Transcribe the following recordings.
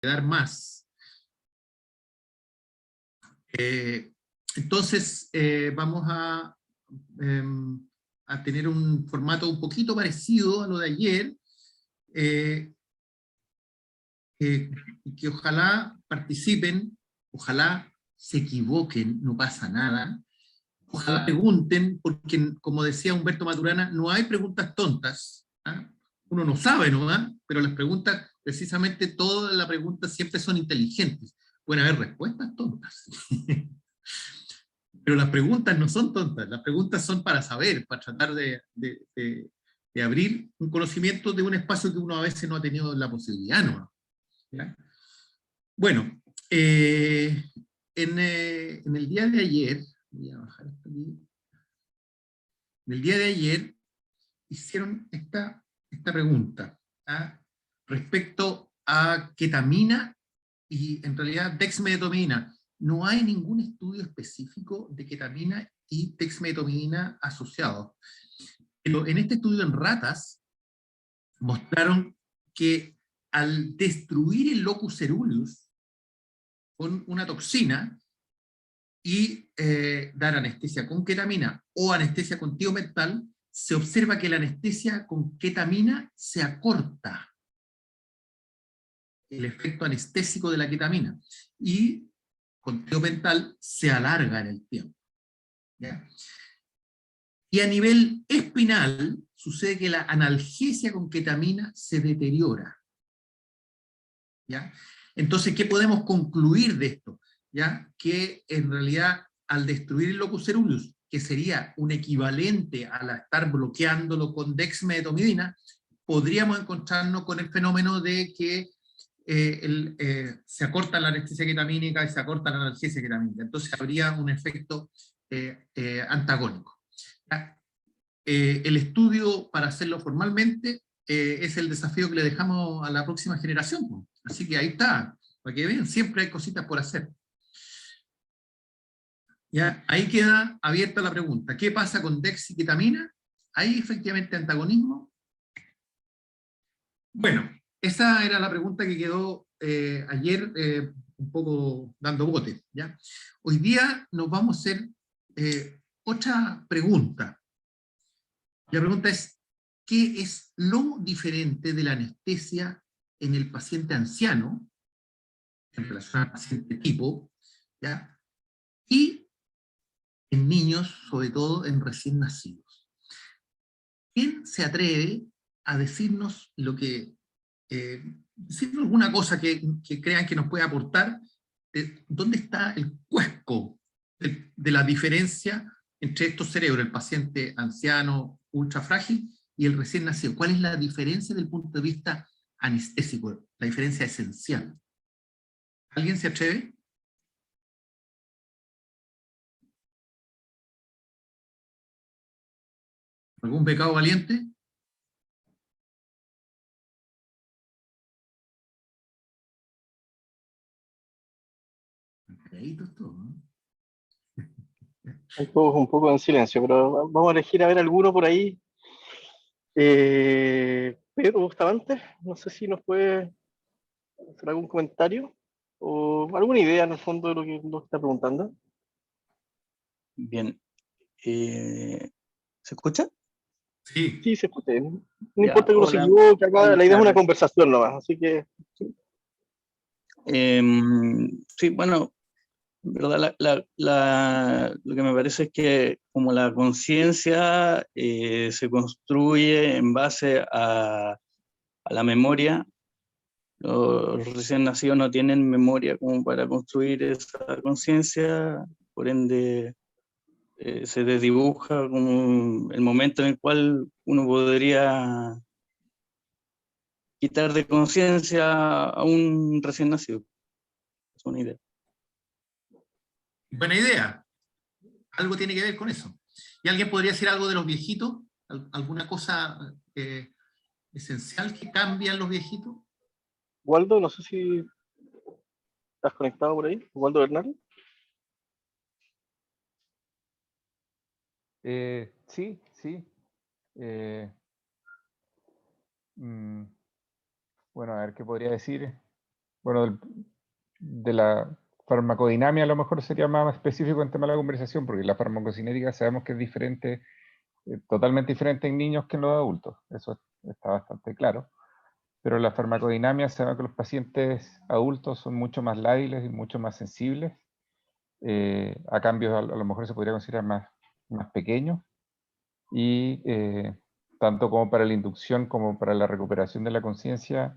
dar más. Entonces, vamos a tener un formato un poquito parecido a lo de ayer, que ojalá participen, ojalá se equivoquen, no pasa nada, ojalá pregunten, porque como decía Humberto Maturana, no hay preguntas tontas, ¿ah? Uno no sabe, ¿no? ¿Ah? Pero las preguntas, precisamente todas las preguntas siempre son inteligentes. Pueden haber respuestas tontas. Pero las preguntas no son tontas, las preguntas son para saber, para tratar de abrir un conocimiento de un espacio que uno a veces no ha tenido la posibilidad, ¿no? ¿Ya? Bueno, en el día de ayer, voy a bajar esto aquí. En el día de ayer hicieron esta pregunta, ¿ah? Respecto a ketamina y en realidad dexmedetomidina. No hay ningún estudio específico de ketamina y dexmedetomidina asociados. Pero en este estudio en ratas mostraron que al destruir el locus ceruleus con una toxina y dar anestesia con ketamina o anestesia con tiometal, se observa que la anestesia con ketamina se acorta el efecto anestésico de la ketamina y con tiometal se alarga en el tiempo. ¿Ya? Y a nivel espinal sucede que la analgesia con ketamina se deteriora. ¿Ya? Entonces, ¿qué podemos concluir de esto? ¿Ya? Que en realidad al destruir el locus ceruleus, que sería un equivalente a estar bloqueándolo con dexmedetomidina, podríamos encontrarnos con el fenómeno de que se acorta la anestesia ketamínica y se acorta la analgesia ketamínica. Entonces habría un efecto antagónico. ¿Ya? El estudio, para hacerlo formalmente, es el desafío que le dejamos a la próxima generación, pues. Así que ahí está, para que vean, siempre hay cositas por hacer. ¿Ya? Ahí queda abierta la pregunta, ¿qué pasa con dex y ketamina? ¿Hay efectivamente antagonismo? Bueno, esa era la pregunta que quedó ayer un poco dando bote, ¿ya? Hoy día nos vamos a hacer otra pregunta. La pregunta es, ¿qué es lo diferente de la anestesia en el paciente anciano, en relación al paciente tipo, ¿ya? Y en niños, sobre todo en recién nacidos? ¿Quién se atreve a decirnos decirnos alguna cosa que crean que nos puede aportar? ¿Dónde está el cuesco de la diferencia entre estos cerebros, el paciente anciano ultra frágil y el recién nacido? ¿Cuál es la diferencia desde el punto de vista anestésico? La diferencia esencial. ¿Alguien se atreve? ¿Algún pecado valiente? Calladitos todos, ¿no? Hay todos un poco en silencio, pero vamos a elegir a ver alguno por ahí. Pedro Bustamante, no sé si nos puede hacer algún comentario o alguna idea en el fondo de lo que nos está preguntando. Bien. ¿Se escucha? Sí. Sí, se escucha. No Ya, importa que uno se hola, equivoque, acá buenas la idea es una tardes. conversación nomás, así que... Sí, bueno, en verdad lo que me parece es que como la conciencia se construye en base a la memoria, los recién nacidos no tienen memoria como para construir esa conciencia, por ende se desdibuja como el momento en el cual uno podría quitar de conciencia a un recién nacido. Es una idea. Buena idea. Algo tiene que ver con eso. ¿Y alguien podría decir algo de los viejitos? ¿Alguna cosa esencial que cambian los viejitos? Waldo, no sé si estás conectado por ahí. Waldo Bernal. Sí, sí. Bueno, a ver qué podría decir. bueno, de la farmacodinamia a lo mejor sería más específico en tema de la conversación, porque la farmacocinética sabemos que es diferente, totalmente diferente en niños que en los adultos, eso está bastante claro. Pero la farmacodinamia sabe que los pacientes adultos son mucho más lábiles y mucho más sensibles, a cambios a lo mejor se podría considerar más pequeños, y tanto como para la inducción como para la recuperación de la conciencia,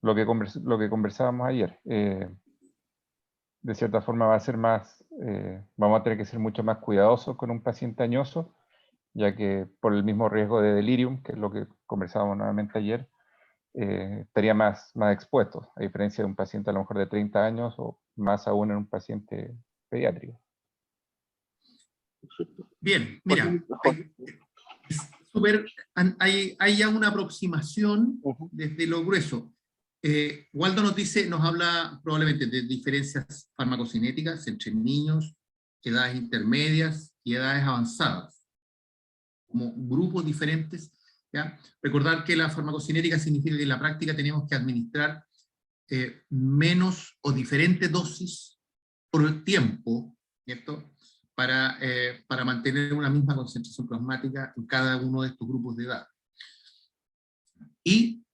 lo que conversábamos ayer. De cierta forma va a ser vamos a tener que ser mucho más cuidadosos con un paciente añoso, ya que por el mismo riesgo de delirium, que es lo que conversábamos nuevamente ayer, estaría más expuesto, a diferencia de un paciente a lo mejor de 30 años o más aún en un paciente pediátrico. Bien, mira, hay ya una aproximación desde lo grueso. Waldo nos habla probablemente de diferencias farmacocinéticas entre niños, edades intermedias y edades avanzadas, como grupos diferentes, ¿ya? Recordar que la farmacocinética significa que en la práctica tenemos que administrar menos o diferentes dosis por el tiempo, ¿cierto? Para mantener una misma concentración plasmática en cada uno de estos grupos de edad. Y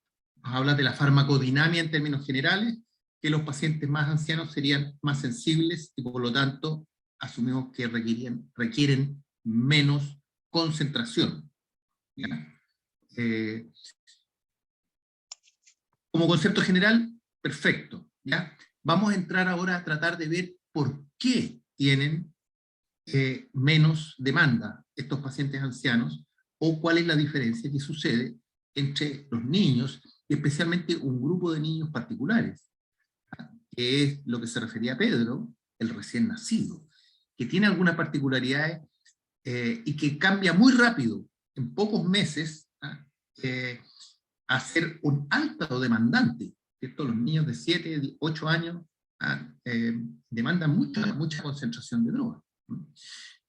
nos habla de la farmacodinamia en términos generales, que los pacientes más ancianos serían más sensibles y por lo tanto asumimos que requieren menos concentración. Como concepto general, perfecto, ¿ya? Vamos a entrar ahora a tratar de ver por qué tienen menos demanda estos pacientes ancianos, o cuál es la diferencia que sucede entre los niños, y especialmente un grupo de niños particulares, que es lo que se refería a Pedro, el recién nacido, que tiene algunas particularidades y que cambia muy rápido, en pocos meses, a ser un alto demandante, ¿cierto? Los niños de 7, 8 años demandan mucha concentración de droga.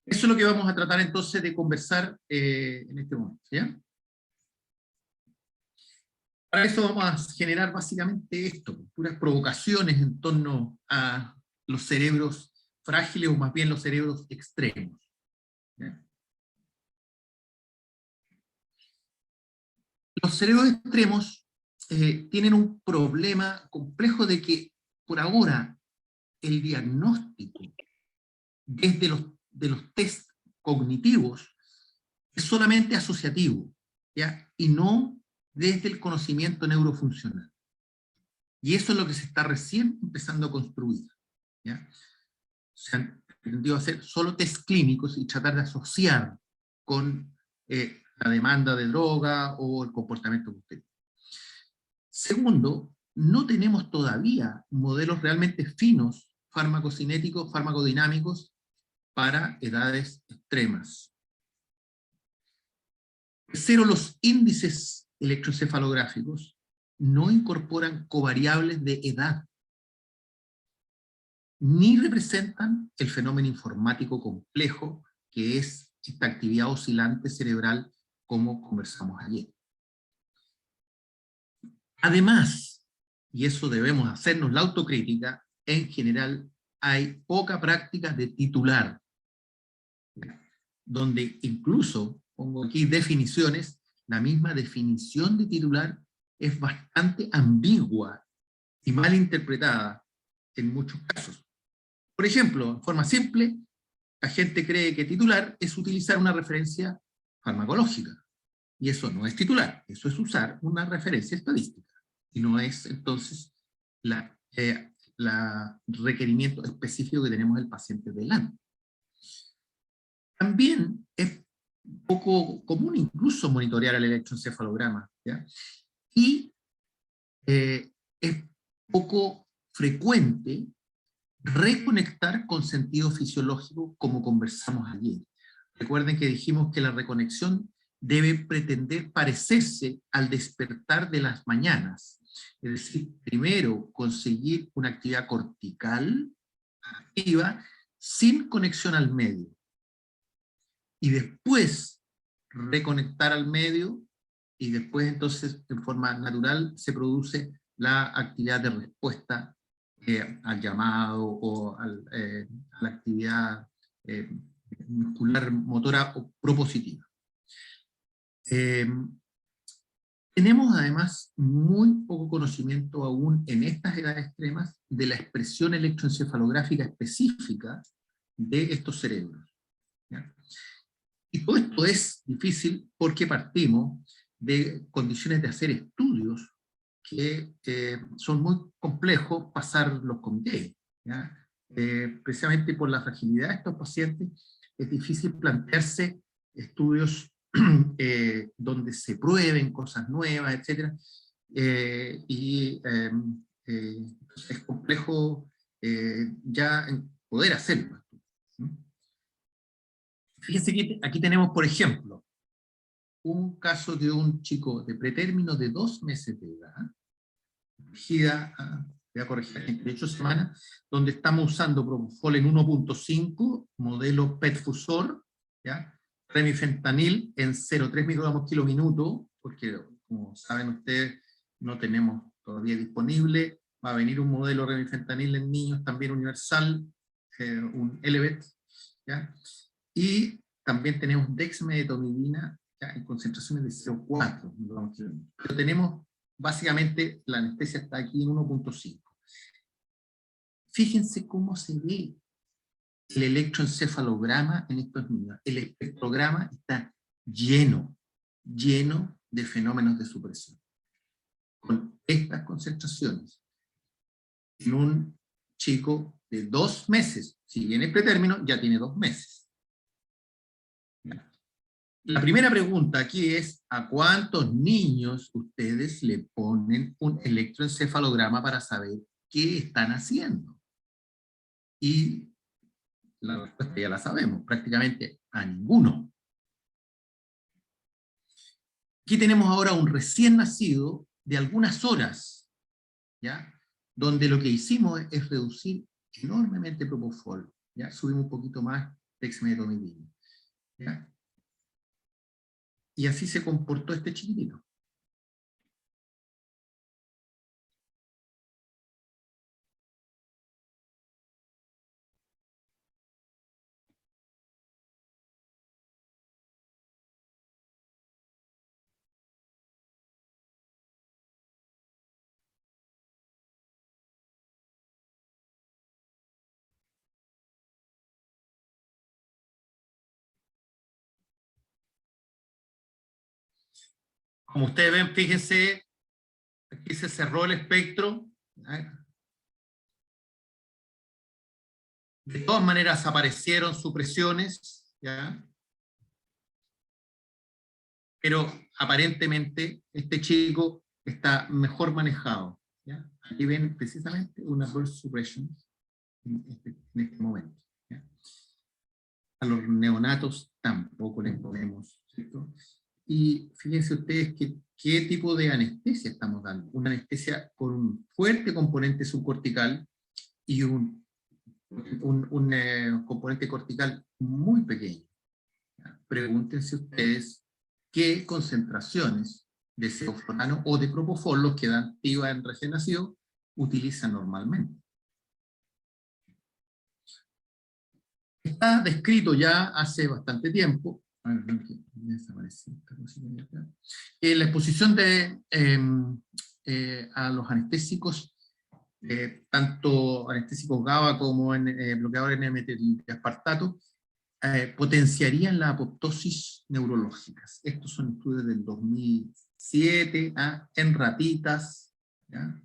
Eso es lo que vamos a tratar entonces de conversar en este momento, ¿ya? Para eso vamos a generar básicamente esto, puras provocaciones en torno a los cerebros frágiles, o más bien los cerebros extremos, ¿ya? Los cerebros extremos tienen un problema complejo de que, por ahora, el diagnóstico desde los test cognitivos es solamente asociativo, ¿ya? Y no desde el conocimiento neurofuncional. Y eso es lo que se está recién empezando a construir, ¿ya? Se han aprendido a hacer solo test clínicos y tratar de asociar con la demanda de droga o el comportamiento posterior. Segundo, no tenemos todavía modelos realmente finos, farmacocinéticos, farmacodinámicos, para edades extremas. Tercero, los índices electroencefalográficos no incorporan covariables de edad, ni representan el fenómeno informático complejo que es esta actividad oscilante cerebral, como conversamos ayer. Además, y eso debemos hacernos la autocrítica, en general hay poca práctica de titular, donde incluso, pongo aquí definiciones, la misma definición de titular es bastante ambigua y mal interpretada en muchos casos. Por ejemplo, en forma simple, la gente cree que titular es utilizar una referencia farmacológica, y eso no es titular, eso es usar una referencia estadística, y no es entonces la requerimiento específico que tenemos del paciente delante. También es poco común incluso monitorear el electroencefalograma, ¿ya? Y es poco frecuente reconectar con sentido fisiológico, como conversamos ayer. Recuerden que dijimos que la reconexión debe pretender parecerse al despertar de las mañanas. Es decir, primero conseguir una actividad cortical activa sin conexión al medio. Y después reconectar al medio, y después entonces en forma natural se produce la actividad de respuesta al llamado o a la actividad muscular motora o propositiva. Tenemos además muy poco conocimiento aún en estas edades extremas de la expresión electroencefalográfica específica de estos cerebros, ¿ya? Y todo esto es difícil porque partimos de condiciones de hacer estudios que son muy complejos pasar los comités, ¿ya? Precisamente por la fragilidad de estos pacientes es difícil plantearse estudios donde se prueben cosas nuevas, etc. Es complejo ya poder hacerlo. Fíjense que aquí tenemos, por ejemplo, un caso de un chico de pretérmino de 2 meses de edad, voy a corregir, entre 8 semanas, donde estamos usando Propofol en 1.5, modelo PET-Fusor, ¿ya? Remifentanil en 0,3 microgramos kilo minuto, porque como saben ustedes, no tenemos todavía disponible. Va a venir un modelo remifentanil en niños también universal, un Elevet, ¿ya? Y también tenemos dexmedetomidina, ¿ya? En concentraciones de 0,4 microgramos kilo minuto. Pero tenemos, básicamente, la anestesia está aquí en 1.5. Fíjense cómo se ve el electroencefalograma en estos niños. El espectrograma está lleno de fenómenos de supresión. Con estas concentraciones, en un chico de 2 meses, si viene pretérmino, ya tiene 2 meses. La primera pregunta aquí es, ¿a cuántos niños ustedes le ponen un electroencefalograma para saber qué están haciendo? Y la respuesta ya la sabemos, prácticamente a ninguno. Aquí tenemos ahora un recién nacido de algunas horas, ¿ya? Donde lo que hicimos es reducir enormemente Propofol, ¿ya? Subimos un poquito más dexmedetomidina, ¿ya? Y así se comportó este chiquitito. Como ustedes ven, fíjense, aquí se cerró el espectro, ¿ya? De todas maneras aparecieron supresiones, ¿ya? Pero aparentemente este chico está mejor manejado, ¿ya? Aquí ven precisamente una burst suppression en este momento, ¿ya? A los neonatos tampoco les ponemos, ¿cierto? Y fíjense ustedes qué tipo de anestesia estamos dando. Una anestesia con un fuerte componente subcortical y un componente cortical muy pequeño. ¿Ya? Pregúntense ustedes qué concentraciones de sevoflurano o de propofol, los que dan TIVA en recién nacido, utilizan normalmente. Está descrito ya hace bastante tiempo, la exposición a los anestésicos, tanto anestésicos GABA como bloqueadores N-metildiaspartato, potenciarían la apoptosis neurológicas. Estos son estudios del 2007 en ratitas, ¿ya?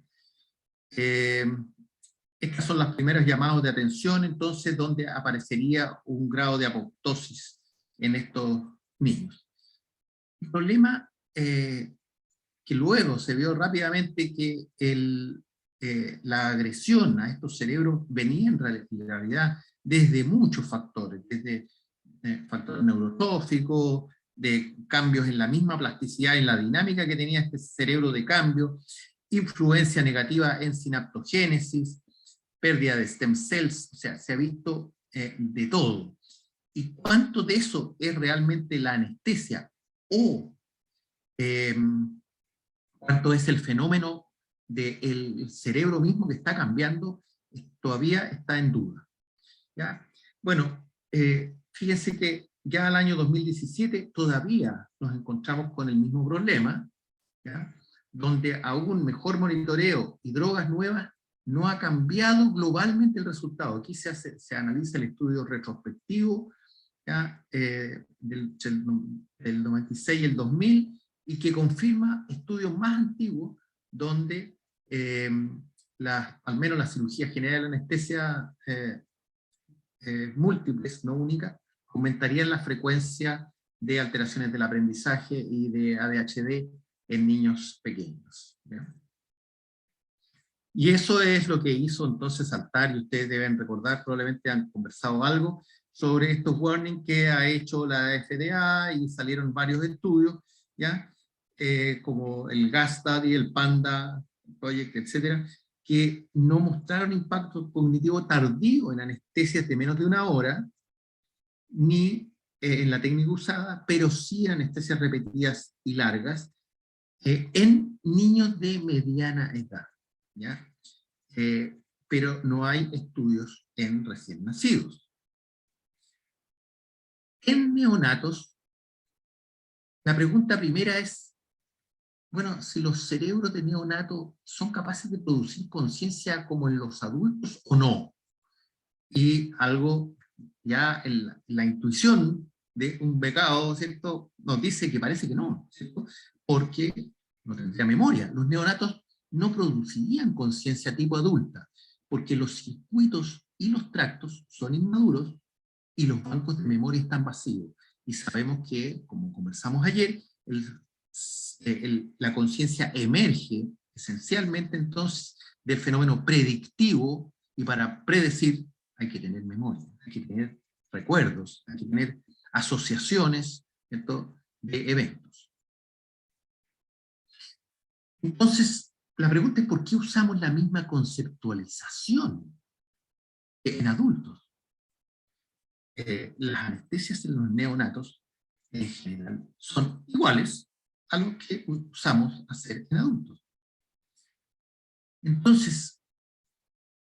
Estas son las primeras llamadas de atención, entonces, donde aparecería un grado de apoptosis en estos niños. El problema que luego se vio rápidamente que la agresión a estos cerebros venía en realidad desde muchos factores, desde factores neurotróficos, de cambios en la misma plasticidad, en la dinámica que tenía este cerebro de cambio, influencia negativa en sinaptogénesis, pérdida de stem cells, o sea, se ha visto de todo. ¿Y cuánto de eso es realmente la anestesia? O cuánto es el fenómeno del cerebro mismo que está cambiando todavía está en duda. ¿Ya? Bueno, fíjense que ya al año 2017 todavía nos encontramos con el mismo problema, ¿ya? Donde aún mejor monitoreo y drogas nuevas no ha cambiado globalmente el resultado. Aquí se analiza el estudio retrospectivo, ¿ya? Del 96 y el 2000, y que confirma estudios más antiguos donde al menos la cirugía general de anestesia múltiples, no únicas, aumentarían la frecuencia de alteraciones del aprendizaje y de ADHD en niños pequeños, ¿ya? Y eso es lo que hizo entonces saltar, y ustedes deben recordar, probablemente han conversado algo sobre estos warnings que ha hecho la FDA, y salieron varios estudios, ¿ya? Como el GAS Study, el PANDA Project, etcétera, que no mostraron impacto cognitivo tardío en anestesias de menos de 1 hora, ni en la técnica usada, pero sí en anestesias repetidas y largas, en niños de mediana edad, ¿ya? Pero no hay estudios en recién nacidos. En neonatos, la pregunta primera es, bueno, si los cerebros de neonatos son capaces de producir conciencia como en los adultos o no. Y algo, ya la intuición de un becado, ¿cierto?, nos dice que parece que no, ¿cierto? Porque no tendría memoria. Los neonatos no producirían conciencia tipo adulta, porque los circuitos y los tractos son inmaduros y los bancos de memoria están vacíos. Y sabemos que, como conversamos ayer, la conciencia emerge esencialmente entonces del fenómeno predictivo, y para predecir hay que tener memoria, hay que tener recuerdos, hay que tener asociaciones, ¿cierto?, de eventos. Entonces, la pregunta es ¿por qué usamos la misma conceptualización en adultos? Las anestesias en los neonatos en general son iguales a lo que usamos hacer en adultos. Entonces,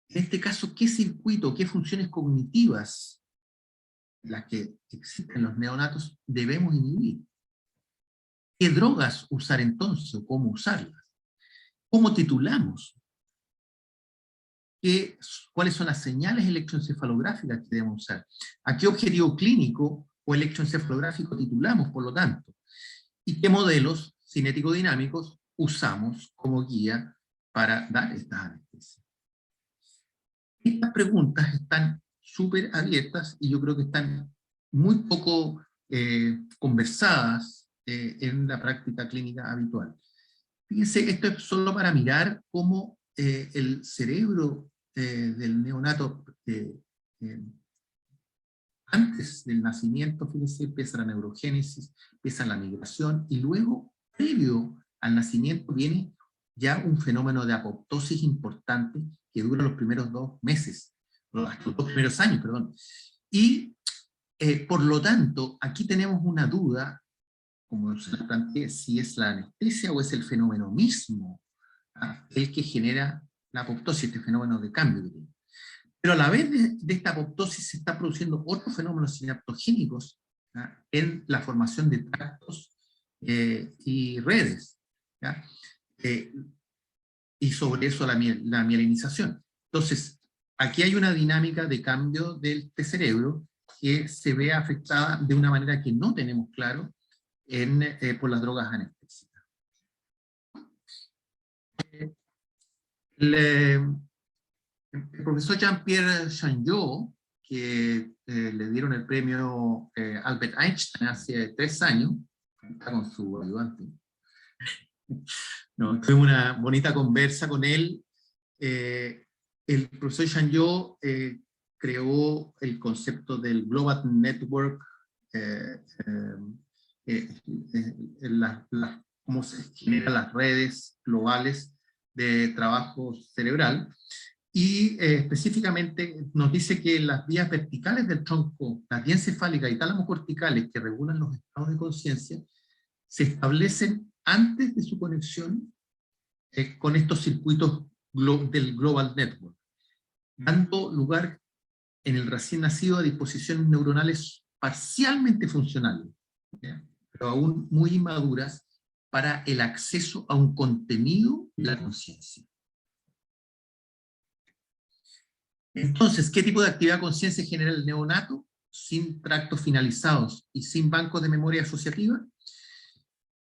en este caso, ¿qué circuito, qué funciones cognitivas las que existen en los neonatos debemos inhibir? ¿Qué drogas usar entonces o cómo usarlas? ¿Cómo titulamos? ¿Cuáles son las señales electroencefalográficas que debemos usar? ¿A qué objetivo clínico o electroencefalográfico titulamos, por lo tanto? ¿Y qué modelos cinético-dinámicos usamos como guía para dar estas anestesias? Estas preguntas están súper abiertas y yo creo que están muy poco conversadas en la práctica clínica habitual. Fíjense, esto es solo para mirar cómo el cerebro del neonato antes del nacimiento, fíjense, empieza la neurogénesis, empieza la migración, y luego, previo al nacimiento, viene ya un fenómeno de apoptosis importante que dura los primeros 2 meses, hasta los 2 primeros años, perdón. Y por lo tanto, aquí tenemos una duda, como se la planteé, si es la anestesia o es el fenómeno mismo el que genera la apoptosis, este fenómeno de cambio que tiene. Pero a la vez de esta apoptosis se están produciendo otros fenómenos sinaptogénicos en la formación de tractos y redes, ¿ya? Y sobre eso la mielinización. Entonces, aquí hay una dinámica de cambio del cerebro que se ve afectada de una manera que no tenemos claro por las drogas anestésicas. El profesor Jean-Pierre Changeux, que le dieron el premio Albert Einstein hace 3 años, está con su ayudante. No, tuve una bonita conversa con él. El profesor Changeux creó el concepto del Global Network, cómo se generan las redes globales de trabajo cerebral, y específicamente nos dice que las vías verticales del tronco, las diencefálicas y tálamo corticales que regulan los estados de conciencia, se establecen antes de su conexión con estos circuitos del Global Network, dando lugar en el recién nacido a disposiciones neuronales parcialmente funcionales, ¿ya?, pero aún muy inmaduras para el acceso a un contenido de la conciencia. Entonces, ¿qué tipo de actividad conciencia genera el neonato? Sin tractos finalizados y sin bancos de memoria asociativa.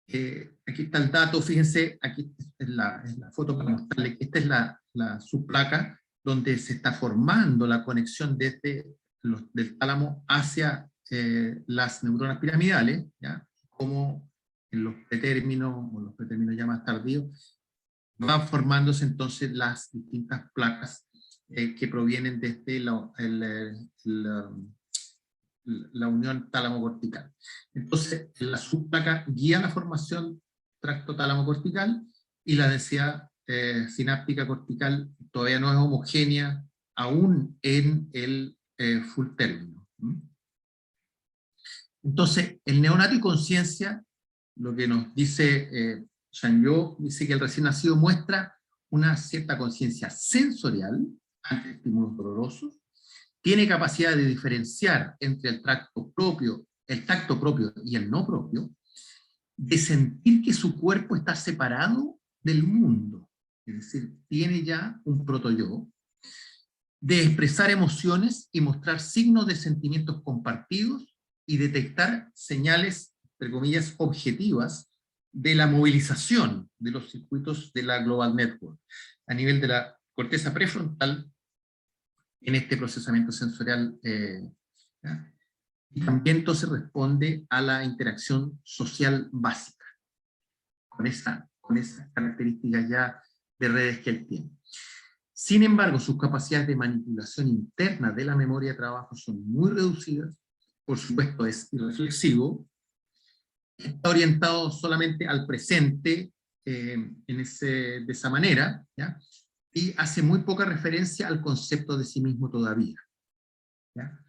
Aquí está el dato, fíjense, aquí es la foto para mostrarle que esta es la subplaca donde se está formando la conexión desde del tálamo hacia las neuronas piramidales, ¿ya?, como en los pretérminos, o los pretérminos ya más tardíos, van formándose entonces las distintas placas que provienen desde la unión tálamo-cortical. Entonces, la subplaca guía la formación tracto tálamo-cortical, y la densidad sináptica cortical todavía no es homogénea, aún en el full término. Entonces, el neonato y conciencia, lo que nos dice Shanyo, dice que el recién nacido muestra una cierta conciencia sensorial ante estímulos dolorosos, tiene capacidad de diferenciar entre el tacto propio y el no propio, de sentir que su cuerpo está separado del mundo, es decir, tiene ya un proto-yo, de expresar emociones y mostrar signos de sentimientos compartidos, y detectar señales, entre comillas, objetivas de la movilización de los circuitos de la Global Network a nivel de la corteza prefrontal en este procesamiento sensorial. ¿Ya? Y también entonces responde a la interacción social básica, con esas características ya de redes que él tiene. Sin embargo, sus capacidades de manipulación interna de la memoria de trabajo son muy reducidas. Por supuesto, es irreflexivo, está orientado solamente al presente de esa manera, ¿ya?, y hace muy poca referencia al concepto de sí mismo todavía, ¿ya?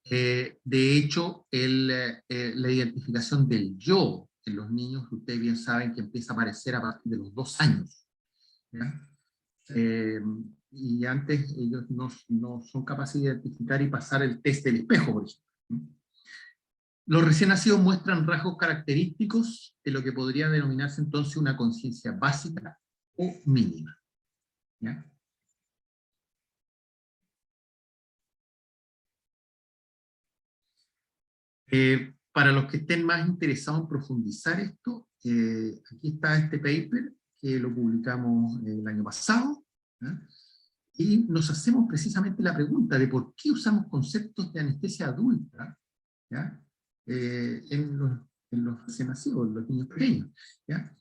De hecho, la identificación del yo en los niños, ustedes bien saben que empieza a aparecer a partir de los 2 años, ¿ya? Y antes ellos no son capaces de identificar y pasar el test del espejo, por ejemplo. Los recién nacidos muestran rasgos característicos de lo que podría denominarse entonces una conciencia básica o mínima, ¿ya? Para los que estén más interesados en profundizar esto, aquí está este paper que lo publicamos el año pasado, ¿ya?, y nos hacemos precisamente la pregunta de por qué usamos conceptos de anestesia adulta, ¿ya?, en los recién nacidos, en los niños pequeños, ¿ya?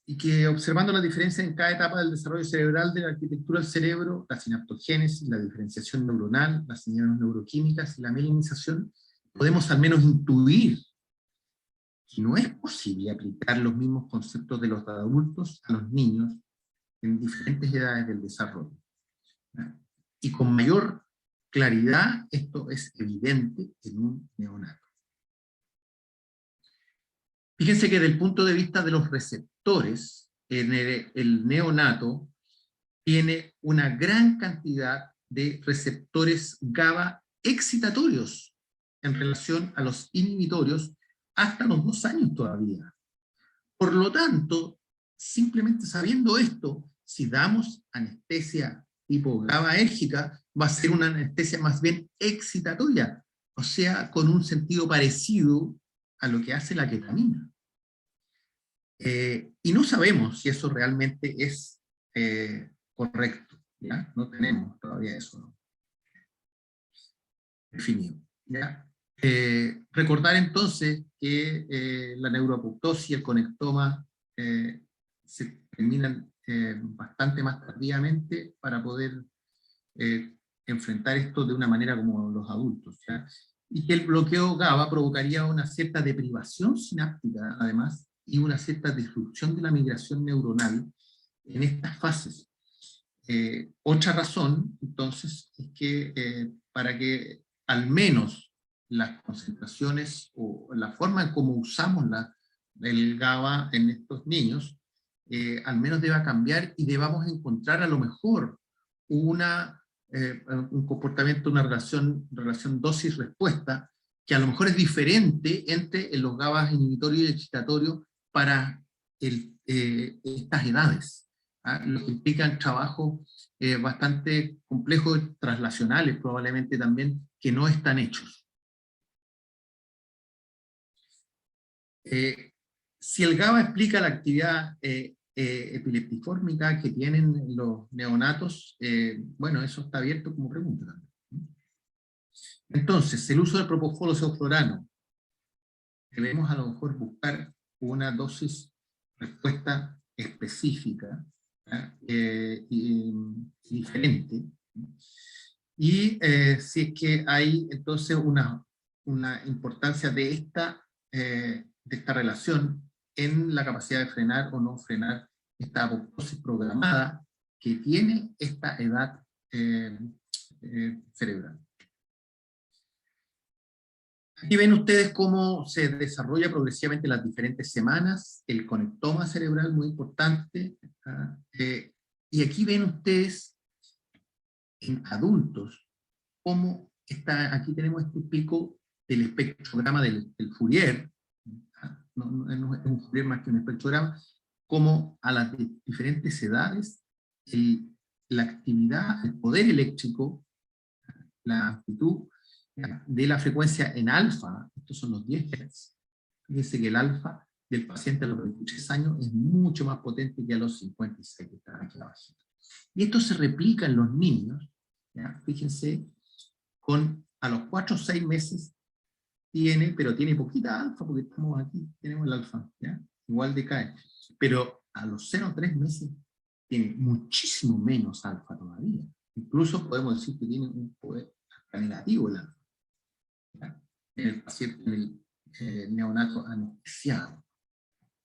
Y que observando la diferencia en cada etapa del desarrollo cerebral de la arquitectura del cerebro, la sinaptogénesis, la diferenciación neuronal, las señales neuroquímicas y la mielinización, podemos al menos intuir que no es posible aplicar los mismos conceptos de los adultos a los niños en diferentes edades del desarrollo, ¿ya? Y con mayor claridad esto es evidente en un neonato. Fíjense que desde el punto de vista de los receptores, el neonato tiene una gran cantidad de receptores GABA excitatorios en relación a los inhibitorios hasta los 2 años todavía. Por lo tanto, simplemente sabiendo esto, si damos anestesia tipo GABAérgica, va a ser una anestesia más bien excitatoria, o sea, con un sentido parecido a lo que hace la ketamina. Y no sabemos si eso realmente es correcto, ¿ya? No tenemos todavía eso, ¿no?, definido, ¿ya? Recordar entonces que la neuroapoptosis y el conectoma se terminan bastante más tardíamente para poder enfrentar esto de una manera como los adultos, ¿ya? Y que el bloqueo GABA provocaría una cierta deprivación sináptica, además, y una cierta disrupción de la migración neuronal en estas fases. Otra razón, entonces, es que para que al menos las concentraciones o la forma en cómo usamos el GABA en estos niños al menos deba cambiar y debamos encontrar a lo mejor un comportamiento, una relación dosis-respuesta, que a lo mejor es diferente entre los GABAs inhibitorios y excitatorios para estas edades, lo que implican trabajos bastante complejos, translacionales probablemente también, que no están hechos. Si el GABA explica la actividad epileptifórmica que tienen los neonatos, bueno, eso está abierto como pregunta también. Entonces, el uso del propofol o sevoflurano, debemos a lo mejor buscar una dosis respuesta específica y diferente. Y si es que hay entonces una importancia de esta relación en la capacidad de frenar o no frenar esta apoptosis programada que tiene esta edad cerebral. Aquí ven ustedes cómo se desarrolla progresivamente las diferentes semanas, el conectoma cerebral, muy importante, y aquí ven ustedes en adultos cómo aquí tenemos este pico del espectrograma del Fourier, no es un Fourier más que un espectrograma, como a las diferentes edades la actividad, el poder eléctrico, la amplitud de la frecuencia en alfa, estos son los 10 Hz. Fíjense que el alfa del paciente a los 23 años es mucho más potente que a los 56 que están aquí abajo. Y esto se replica en los niños, ¿ya? Fíjense, a los 4 o 6 meses pero tiene poquita alfa, porque estamos aquí, tenemos el alfa, ¿ya? Igual decae. Pero a los 0 o 3 meses tiene muchísimo menos alfa todavía. Incluso podemos decir que tiene un poder negativo el alfa. ¿Ya? En el paciente, en el neonato anestesiado.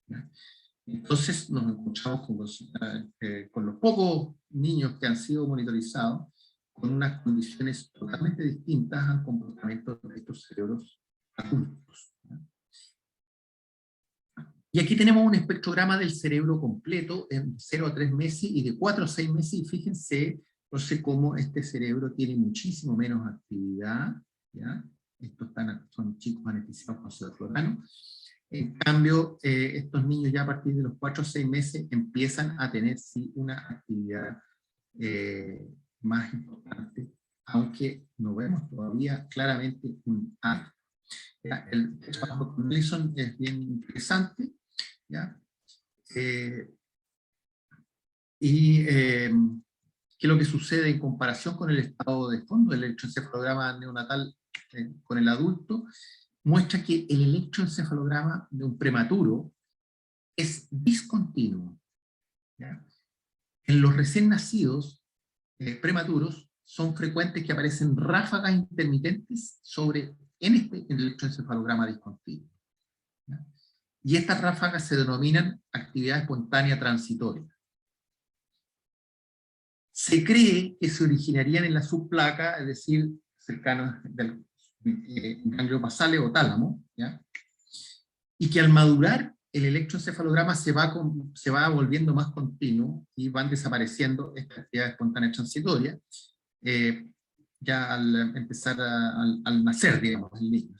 ¿Ya? Entonces nos encontramos con los pocos niños que han sido monitorizados con unas condiciones totalmente distintas al comportamiento de estos cerebros adultos. ¿Ya? Y aquí tenemos un espectrograma del cerebro completo en 0 a 3 meses y de 4 a 6 meses, y fíjense entonces cómo este cerebro tiene muchísimo menos actividad, ¿ya? Estos son chicos anestesiados con sevoflurano. En cambio, estos niños ya a partir de los 4 o 6 meses empiezan a tener sí una actividad más importante, aunque no vemos todavía claramente un alfa. El trabajo con Nelson es bien interesante, ¿ya? ¿Qué es lo que sucede en comparación con el estado de fondo del electroencefalograma neonatal con el adulto? Muestra que el electroencefalograma de un prematuro es discontinuo, ¿ya? En los recién nacidos prematuros son frecuentes que aparecen ráfagas intermitentes en el electroencefalograma discontinuo, ¿ya? Y estas ráfagas se denominan actividad espontánea transitoria. Se cree que se originarían en la subplaca, es decir, cercanos del ganglio basales o tálamo, ¿ya? Y que al madurar el electroencefalograma se va volviendo más continuo y van desapareciendo estas actividades espontáneas transitorias, ya al empezar al nacer, digamos, el niño.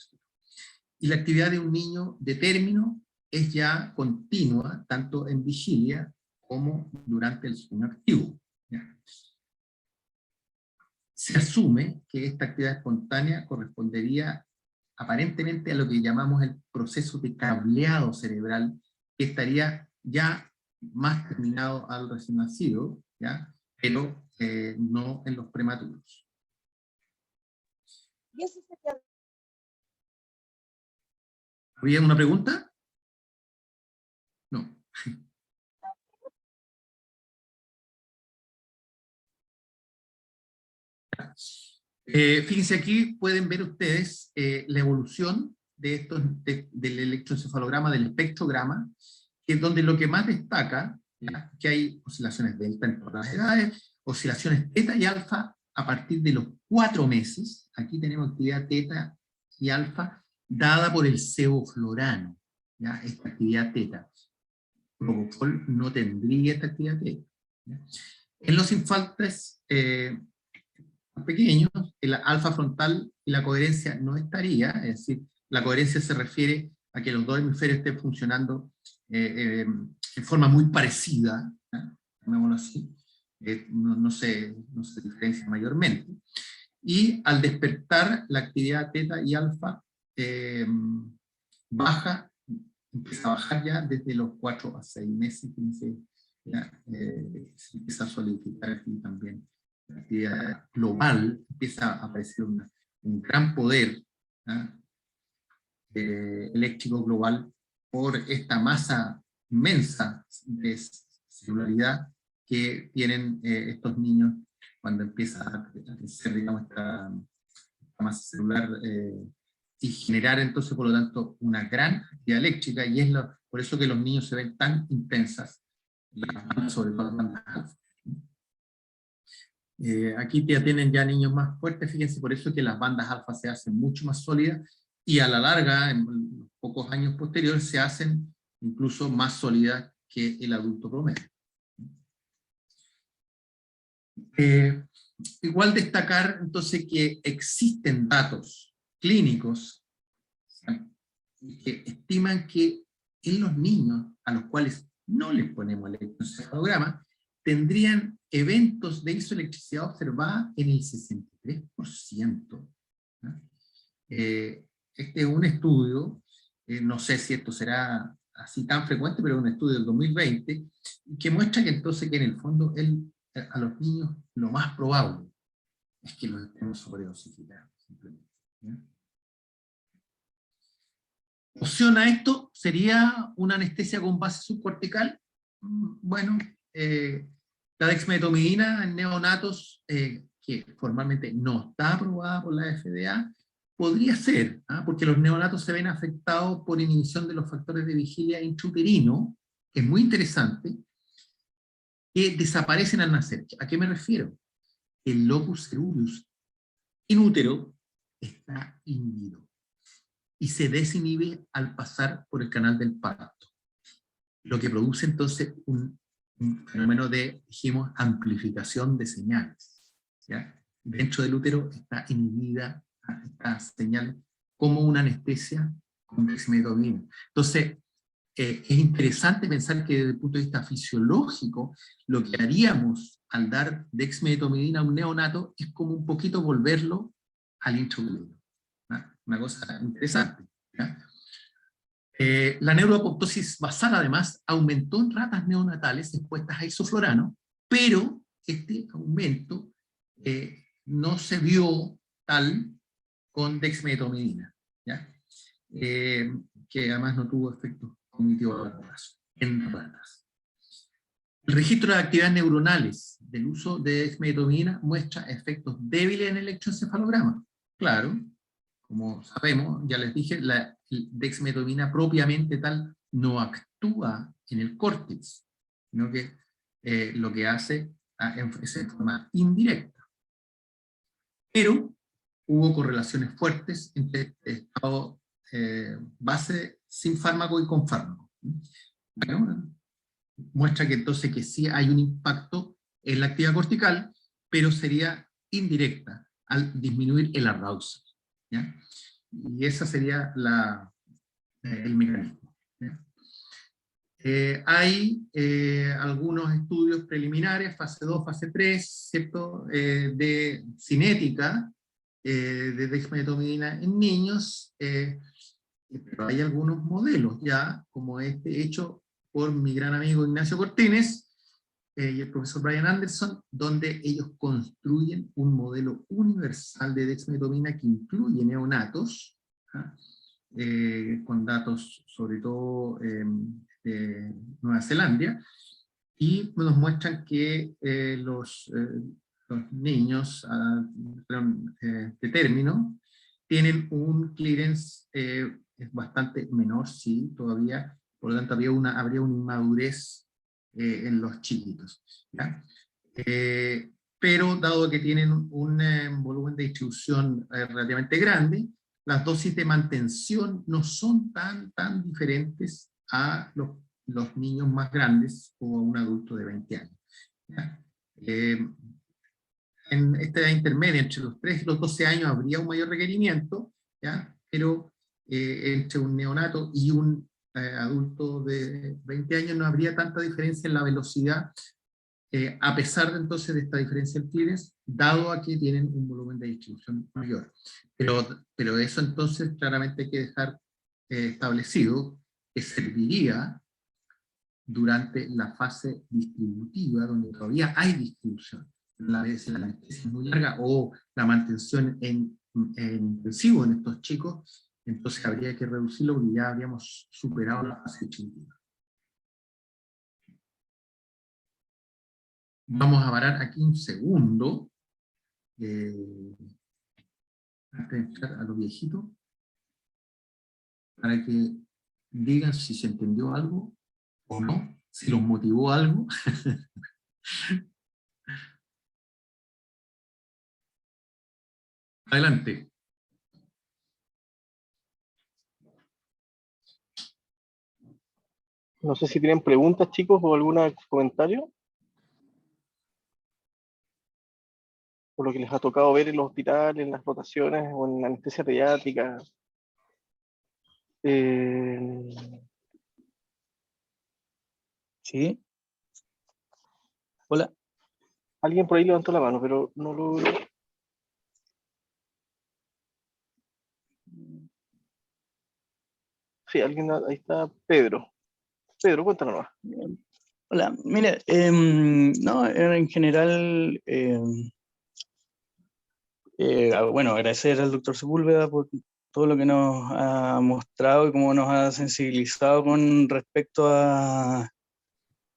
Y la actividad de un niño de término es ya continua, tanto en vigilia como durante el sueño activo, ¿ya? Se asume que esta actividad espontánea correspondería aparentemente a lo que llamamos el proceso de cableado cerebral, que estaría ya más terminado al recién nacido, ¿ya? Pero no en los prematuros. ¿Había una pregunta? No. Fíjense aquí, pueden ver ustedes la evolución de del electroencefalograma, del espectrograma, que es donde lo que más destaca, ¿ya? Que hay oscilaciones delta en todas las edades, oscilaciones teta y alfa a partir de los 4 meses. Aquí tenemos actividad teta y alfa dada por el sevoflurano, ¿ya? Esta actividad teta. propofol no tendría esta actividad teta. En los infantes pequeños, el alfa frontal y la coherencia no estaría, es decir, la coherencia se refiere a que los dos hemisferios estén funcionando en forma muy parecida, llamémoslo así, no se diferencia mayormente, y al despertar la actividad teta y alfa empieza a bajar ya desde los 4 a 6 meses, se empieza a solidificar aquí también. La actividad global empieza a aparecer un gran poder eléctrico global por esta masa inmensa de celularidad que tienen estos niños cuando empieza a crecer, digamos, esta masa celular y generar entonces, por lo tanto, una gran actividad eléctrica, y es por eso que los niños se ven tan intensas, sobre todo las bandas alfa. Aquí ya tienen ya niños más fuertes, fíjense, por eso que las bandas alfa se hacen mucho más sólidas, y a la larga, en los pocos años posteriores, se hacen incluso más sólidas que el adulto promedio. Igual destacar entonces que existen datos clínicos que estiman que en los niños a los cuales no les ponemos electroencefalograma, tendrían eventos de isoelectricidad observada en el 63%. Este es un estudio, no sé si esto será así tan frecuente, pero es un estudio del 2020, que muestra que entonces que en el fondo a los niños lo más probable es que los estemos sobredosificando, simplemente. Opción a esto sería una anestesia con base subcortical. Bueno, la dexmedetomidina en neonatos, que formalmente no está aprobada por la FDA, podría ser, porque los neonatos se ven afectados por inhibición de los factores de vigilia intrauterino, que es muy interesante, que desaparecen al nacer. ¿A qué me refiero? El locus coeruleus in útero está inhibido y se desinhibe al pasar por el canal del parto, lo que produce entonces un fenómeno de, dijimos, amplificación de señales, ¿ya? Dentro del útero está inhibida esta señal como una anestesia con dexmedetomidina. Entonces, es interesante pensar que desde el punto de vista fisiológico, lo que haríamos al dar dexmedetomidina a un neonato es como un poquito volverlo al intrauterino. Una cosa interesante. La neuroapoptosis basal, además, aumentó en ratas neonatales expuestas a isoflorano, pero este aumento no se vio tal con dexmedetomidina, que además no tuvo efectos cognitivos a largo plazo en ratas. El registro de actividades neuronales del uso de dexmedetomidina muestra efectos débiles en el electroencefalograma. Claro, como sabemos, ya les dije, la dexmedetomidina propiamente tal no actúa en el córtex, sino que lo que hace es en forma indirecta. Pero hubo correlaciones fuertes entre estado base sin fármaco y con fármaco. Bueno, muestra que entonces que sí hay un impacto en la actividad cortical, pero sería indirecta al disminuir el arousal, ¿ya? Y ese sería el mecanismo, ¿ya? Hay algunos estudios preliminares, fase 2, fase 3, ¿cierto? De cinética de dexmedetomidina en niños, pero hay algunos modelos ya, como este hecho por mi gran amigo Ignacio Cortines y el profesor Brian Anderson, donde ellos construyen un modelo universal de dexmedetomidina que incluye neonatos, con datos sobre todo de Nueva Zelanda, y nos muestran que los niños de término tienen un clearance bastante menor, sí, todavía, por lo tanto habría una inmadurez en los chiquitos, ¿ya? Pero dado que tienen un volumen de distribución relativamente grande, las dosis de mantención no son tan diferentes a los niños más grandes o a un adulto de 20 años. ¿Ya? En esta edad intermedia, entre los 3 y los 12 años, habría un mayor requerimiento, ¿ya? Pero entre un neonato y un adulto de 20 años no habría tanta diferencia en la velocidad, a pesar de entonces de esta diferencia en pibes, dado a que tienen un volumen de distribución mayor. Pero eso entonces claramente hay que dejar establecido que serviría durante la fase distributiva, donde todavía hay distribución. La vez la anestesia es muy larga o la mantención en intensivo en estos chicos, entonces habría que reducirlo porque ya habríamos superado la fase distributiva. Vamos a parar aquí un segundo, antes de entrar a lo viejito, para que digan si se entendió algo o no, si los motivó algo. Adelante. No sé si tienen preguntas, chicos, o algún comentario. Por lo que les ha tocado ver en los hospitales, en las rotaciones o en la anestesia pediátrica. Sí. Hola. Alguien por ahí levantó la mano, pero no lo... Sí, alguien, ahí está Pedro. Pedro, cuéntanos más. Hola, mira, no, en general, bueno, agradecer al doctor Sepúlveda por todo lo que nos ha mostrado y cómo nos ha sensibilizado con respecto a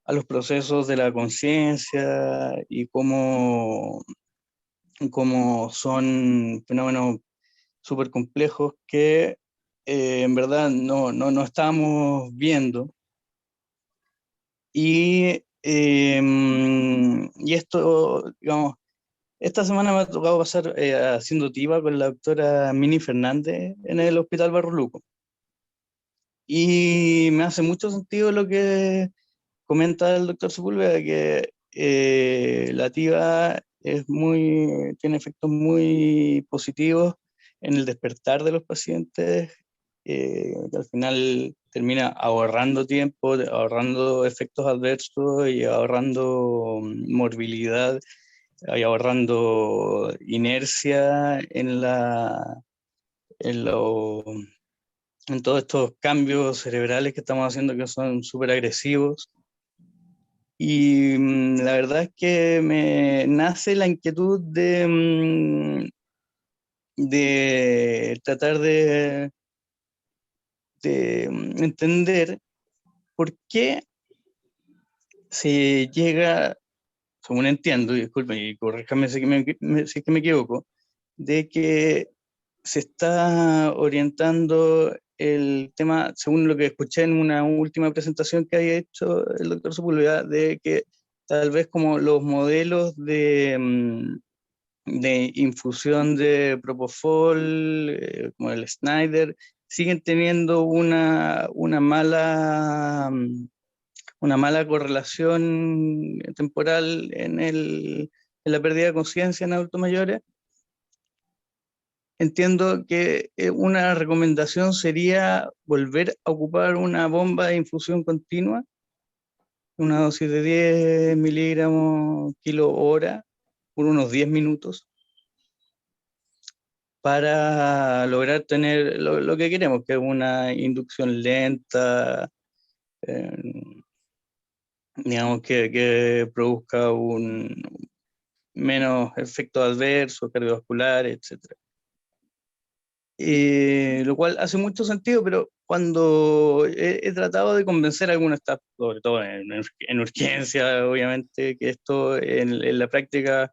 los procesos de la conciencia y cómo son fenómenos súper complejos que en verdad no estábamos viendo. Y esto, digamos, esta semana me ha tocado pasar haciendo TIVA con la doctora Mini Fernández en el Hospital Barro Luco. Y me hace mucho sentido lo que comenta el doctor Sepúlveda, que la TIVA tiene efectos muy positivos en el despertar de los pacientes, que al final termina ahorrando tiempo, ahorrando efectos adversos y ahorrando morbilidad y ahorrando inercia en, lo- en todos estos cambios cerebrales que estamos haciendo que son súper agresivos. Y la verdad es que me nace la inquietud de tratar de entender por qué se llega, según entiendo, y disculpen, y corríjame si es que me equivoco, de que se está orientando el tema, según lo que escuché en una última presentación que había hecho el doctor Sepúlveda, de que tal vez como los modelos de infusión de Propofol, como el Snyder, siguen teniendo una mala correlación temporal en la pérdida de conciencia en adultos mayores. Entiendo que una recomendación sería volver a ocupar una bomba de infusión continua, una dosis de 10 miligramos kilo hora por unos 10 minutos, para lograr tener lo que queremos, que es una inducción lenta, eh, digamos que produzca un menos efectos adversos, cardiovasculares, etc. Lo cual hace mucho sentido, pero cuando he tratado de convencer a algunos staff, sobre todo en urgencia, obviamente, que esto en la práctica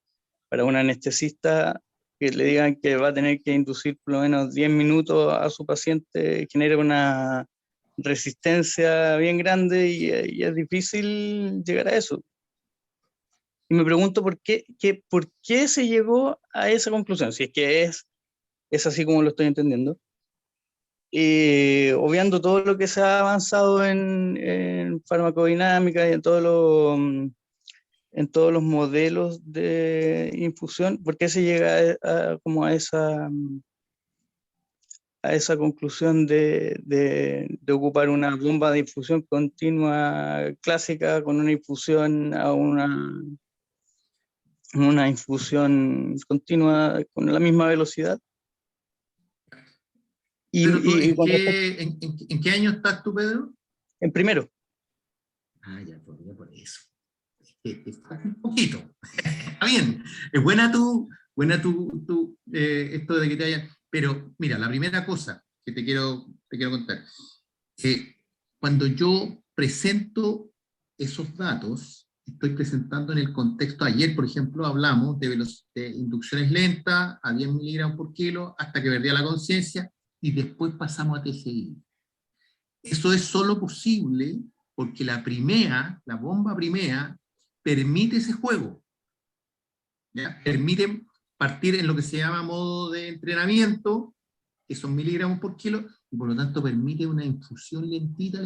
para un anestesista, que le digan que va a tener que inducir por lo menos 10 minutos a su paciente, genera una resistencia bien grande y es difícil llegar a eso. Y me pregunto por qué se llegó a esa conclusión, si es que es así como lo estoy entendiendo. obviando todo lo que se ha avanzado en farmacodinámica y en todos los modelos de infusión, ¿por qué se llega como a esa conclusión de ocupar una bomba de infusión continua clásica con una infusión a una infusión continua con la misma velocidad? Pero tú, Y ¿en qué año estás tú, Pedro? en primero. Ah, ya, por eso. Te falta un poquito. Está bien. Es buena esto de que te hayan... Pero, mira, la primera cosa que te quiero contar. Cuando yo presento esos datos, estoy presentando en el contexto, ayer, por ejemplo, hablamos de inducciones lentas a 10 miligramos por kilo hasta que perdía la conciencia, y después pasamos a TGI. Eso es solo posible porque la bomba primea, permite ese juego. ¿Ya? Permite partir en lo que se llama modo de entrenamiento, que son miligramos por kilo, y por lo tanto permite una infusión lentita.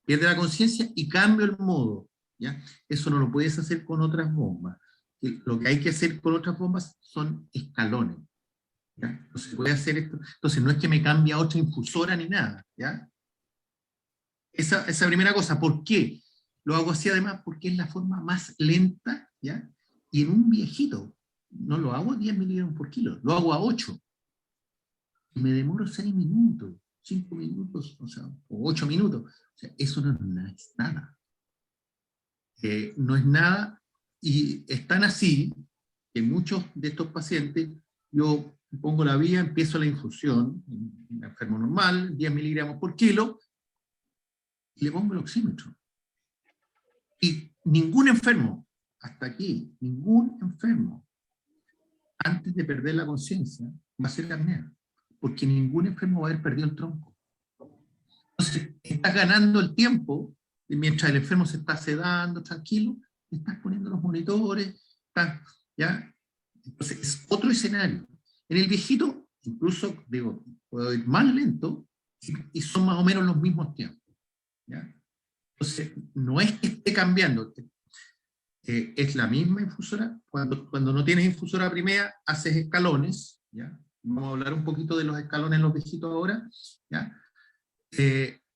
Pierde la conciencia y cambia el modo. ¿Ya? Eso no lo puedes hacer con otras bombas. Lo que hay que hacer con otras bombas son escalones. ¿Ya? Entonces puede hacer esto. Entonces no es que me cambie a otra infusora ni nada. ¿Ya? Esa primera cosa. ¿Por qué? Lo hago así además porque es la forma más lenta, ¿ya? Y en un viejito no lo hago a 10 miligramos por kilo, lo hago a 8. Y me demoro 6 minutos, 5 minutos, o 8 minutos. O sea, eso no es nada. No es nada, y están así que muchos de estos pacientes, yo pongo la vía, empiezo la infusión, en enfermo normal, 10 miligramos por kilo, y le pongo el oxímetro. Y ningún enfermo, hasta aquí, ningún enfermo, antes de perder la conciencia, va a ser apnea, porque ningún enfermo va a haber perdido el tronco. Entonces, estás ganando el tiempo, y mientras el enfermo se está sedando, tranquilo, estás poniendo los monitores, ¿ya? Entonces, es otro escenario. En el viejito, incluso, puedo ir más lento, y son más o menos los mismos tiempos. ¿Ya? Entonces, no es que esté cambiando, es la misma infusora. Cuando no tienes infusora primera, haces escalones, ¿ya? Vamos a hablar un poquito de los escalones en los viejitos ahora, ¿ya?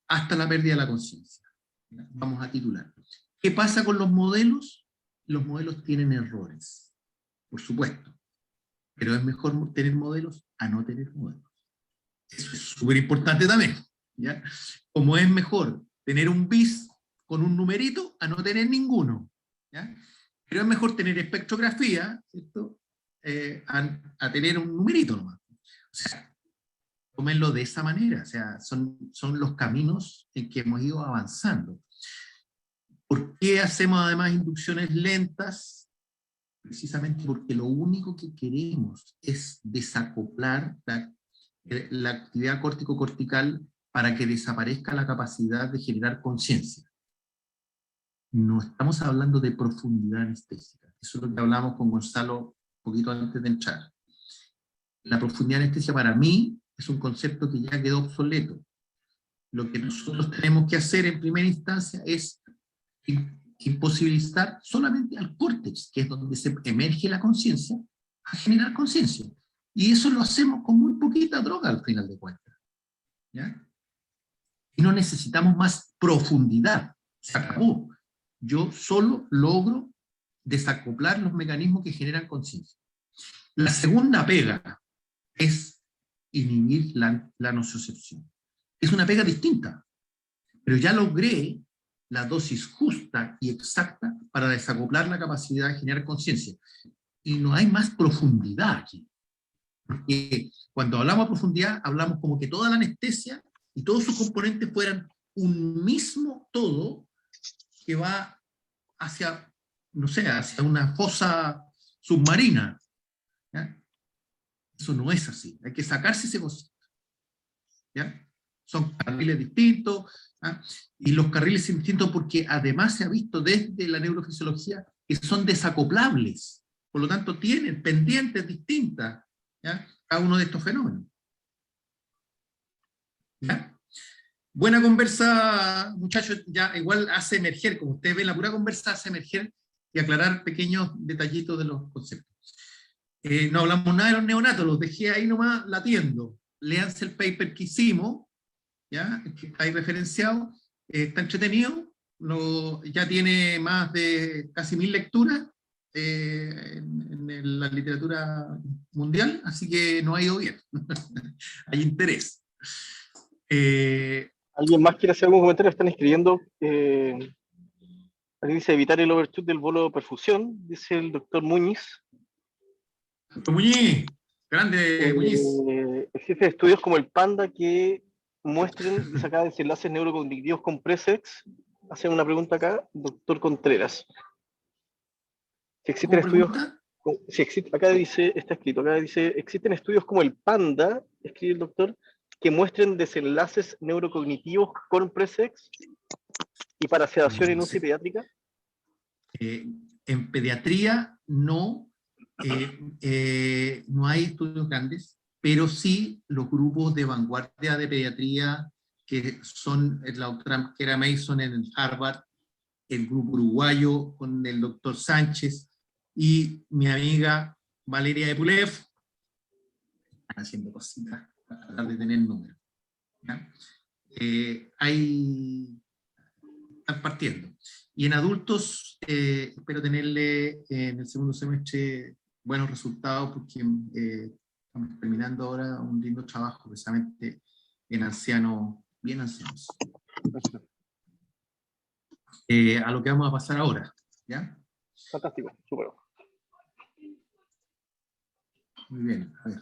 Hasta la pérdida de la conciencia. Vamos a titular. ¿Qué pasa con los modelos? Los modelos tienen errores, por supuesto, pero es mejor tener modelos a no tener modelos. Eso es súper importante también, ¿ya? Como es mejor tener un bis con un numerito a no tener ninguno, ¿ya? Pero es mejor tener espectrografía, ¿cierto? A tener un numerito nomás. O sea, tómenlo de esa manera, o sea, son los caminos en que hemos ido avanzando. ¿Por qué hacemos además inducciones lentas? Precisamente porque lo único que queremos es desacoplar la actividad córtico-cortical para que desaparezca la capacidad de generar conciencia. No estamos hablando de profundidad anestésica. Eso es lo que hablamos con Gonzalo un poquito antes de entrar. La profundidad anestesia para mí es un concepto que ya quedó obsoleto. Lo que nosotros tenemos que hacer en primera instancia es imposibilitar solamente al córtex, que es donde se emerge la conciencia, a generar conciencia. Y eso lo hacemos con muy poquita droga al final de cuentas. ¿Ya? Y no necesitamos más profundidad. Se acabó. Yo solo logro desacoplar los mecanismos que generan conciencia. La segunda pega es inhibir la nocicepción. Es una pega distinta, pero ya logré la dosis justa y exacta para desacoplar la capacidad de generar conciencia. Y no hay más profundidad aquí. Porque cuando hablamos de profundidad, hablamos como que toda la anestesia y todos sus componentes fueran un mismo todo que va hacia, no sé, hacia una fosa submarina. ¿Ya? Eso no es así. Hay que sacarse ese concepto. ¿Ya? Son carriles distintos, ¿ah? Y los carriles son distintos porque además se ha visto desde la neurofisiología que son desacoplables, por lo tanto tienen pendientes distintas, ¿ya? Cada uno de estos fenómenos. ¿Ya? Buena conversa, muchachos, ya igual hace emerger, como ustedes ven, la pura conversa hace emerger y aclarar pequeños detallitos de los conceptos. No hablamos nada de los neonatos, los dejé ahí nomás latiendo. Léanse el paper que hicimos, ¿ya? Que está ahí referenciado, está entretenido, ya tiene más de casi 1000 lecturas en la literatura mundial, así que no ha ido bien. Hay interés. ¿Alguien más quiere hacer algún comentario? Están escribiendo. Alguien dice evitar el overshoot del bolo de perfusión, dice el doctor Muñiz. Doctor Muñiz, grande Muñiz. Existen estudios como el PANDA que muestren, dice acá, desenlaces neurocognitivos con Presex. Hacen una pregunta acá, doctor Contreras. Si existen estudios, acá dice, está escrito, acá dice, existen estudios como el PANDA, escribe el doctor, que muestren desenlaces neurocognitivos con Presex y para sedación en UCI pediátrica. En pediatría no hay estudios grandes, pero sí los grupos de vanguardia de pediatría, que son la doctora Kera Mason en Harvard, el grupo uruguayo con el doctor Sánchez, y mi amiga Valeria Epulev, están haciendo cositas para tratar de tener números. Están partiendo. Y en adultos, espero tenerle en el segundo semestre buenos resultados, porque estamos terminando ahora un lindo trabajo, precisamente en ancianos, bien ancianos. A lo que vamos a pasar ahora, ¿ya? Fantástico, súper. Muy bien, a ver.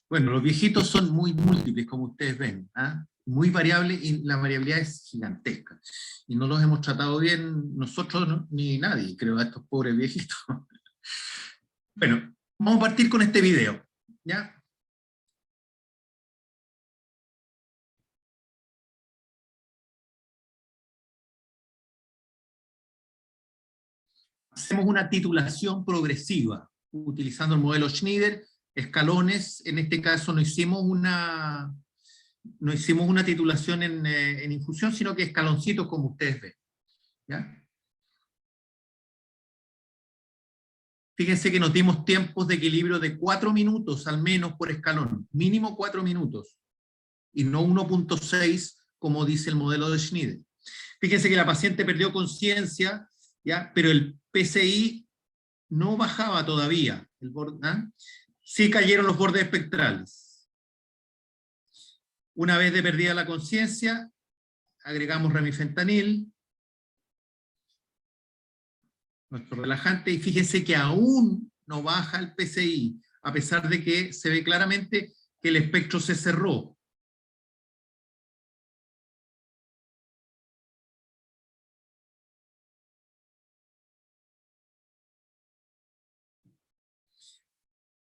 Bueno, los viejitos son muy múltiples, como ustedes ven, ¿ah? Muy variables, y la variabilidad es gigantesca. Y no los hemos tratado bien nosotros, ¿no? Ni nadie, creo, a estos pobres viejitos. Bueno, vamos a partir con este video, ¿ya? Hacemos una titulación progresiva, utilizando el modelo Schneider, escalones. En este caso no hicimos una titulación en infusión, sino que escaloncitos, como ustedes ven, ¿ya? Fíjense que nos dimos tiempos de equilibrio de 4 minutos al menos por escalón, mínimo 4 minutos, y no 1.6 como dice el modelo de Schneider. Fíjense que la paciente perdió conciencia, ¿ya? Pero el PCI no bajaba todavía, sí cayeron los bordes espectrales. Una vez de perdida la conciencia, agregamos remifentanil, nuestro relajante, y fíjense que aún no baja el PCI, a pesar de que se ve claramente que el espectro se cerró.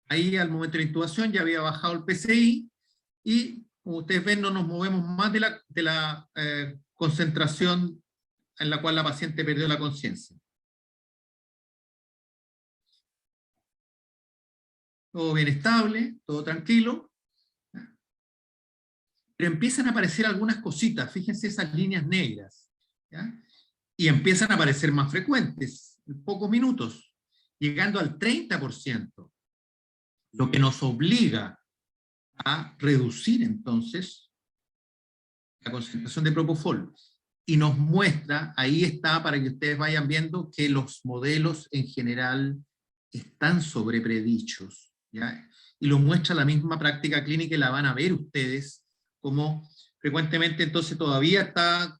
Ahí al momento de la intubación ya había bajado el PCI, y como ustedes ven no nos movemos más de la concentración en la cual la paciente perdió la conciencia. Todo bien estable, todo tranquilo. Pero empiezan a aparecer algunas cositas, fíjense esas líneas negras, ¿ya? Y empiezan a aparecer más frecuentes, en pocos minutos, llegando al 30%, lo que nos obliga a reducir entonces la concentración de propofol. Y nos muestra, ahí está, para que ustedes vayan viendo que los modelos en general están sobrepredichos, ¿ya? Y lo muestra la misma práctica clínica, y la van a ver ustedes, como frecuentemente entonces todavía está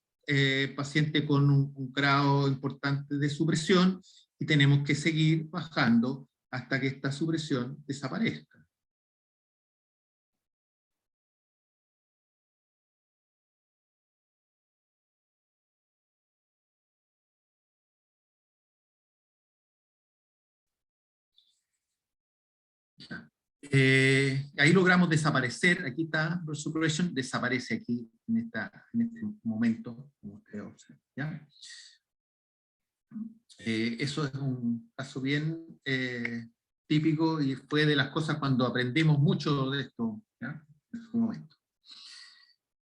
paciente con un grado importante de supresión, y tenemos que seguir bajando hasta que esta supresión desaparezca. Ahí logramos desaparecer, aquí está, suppression, desaparece aquí en este momento, como ustedes observan, ¿ya? Eso es un caso bien típico, y fue de las cosas cuando aprendimos mucho de esto, ¿ya? En su momento.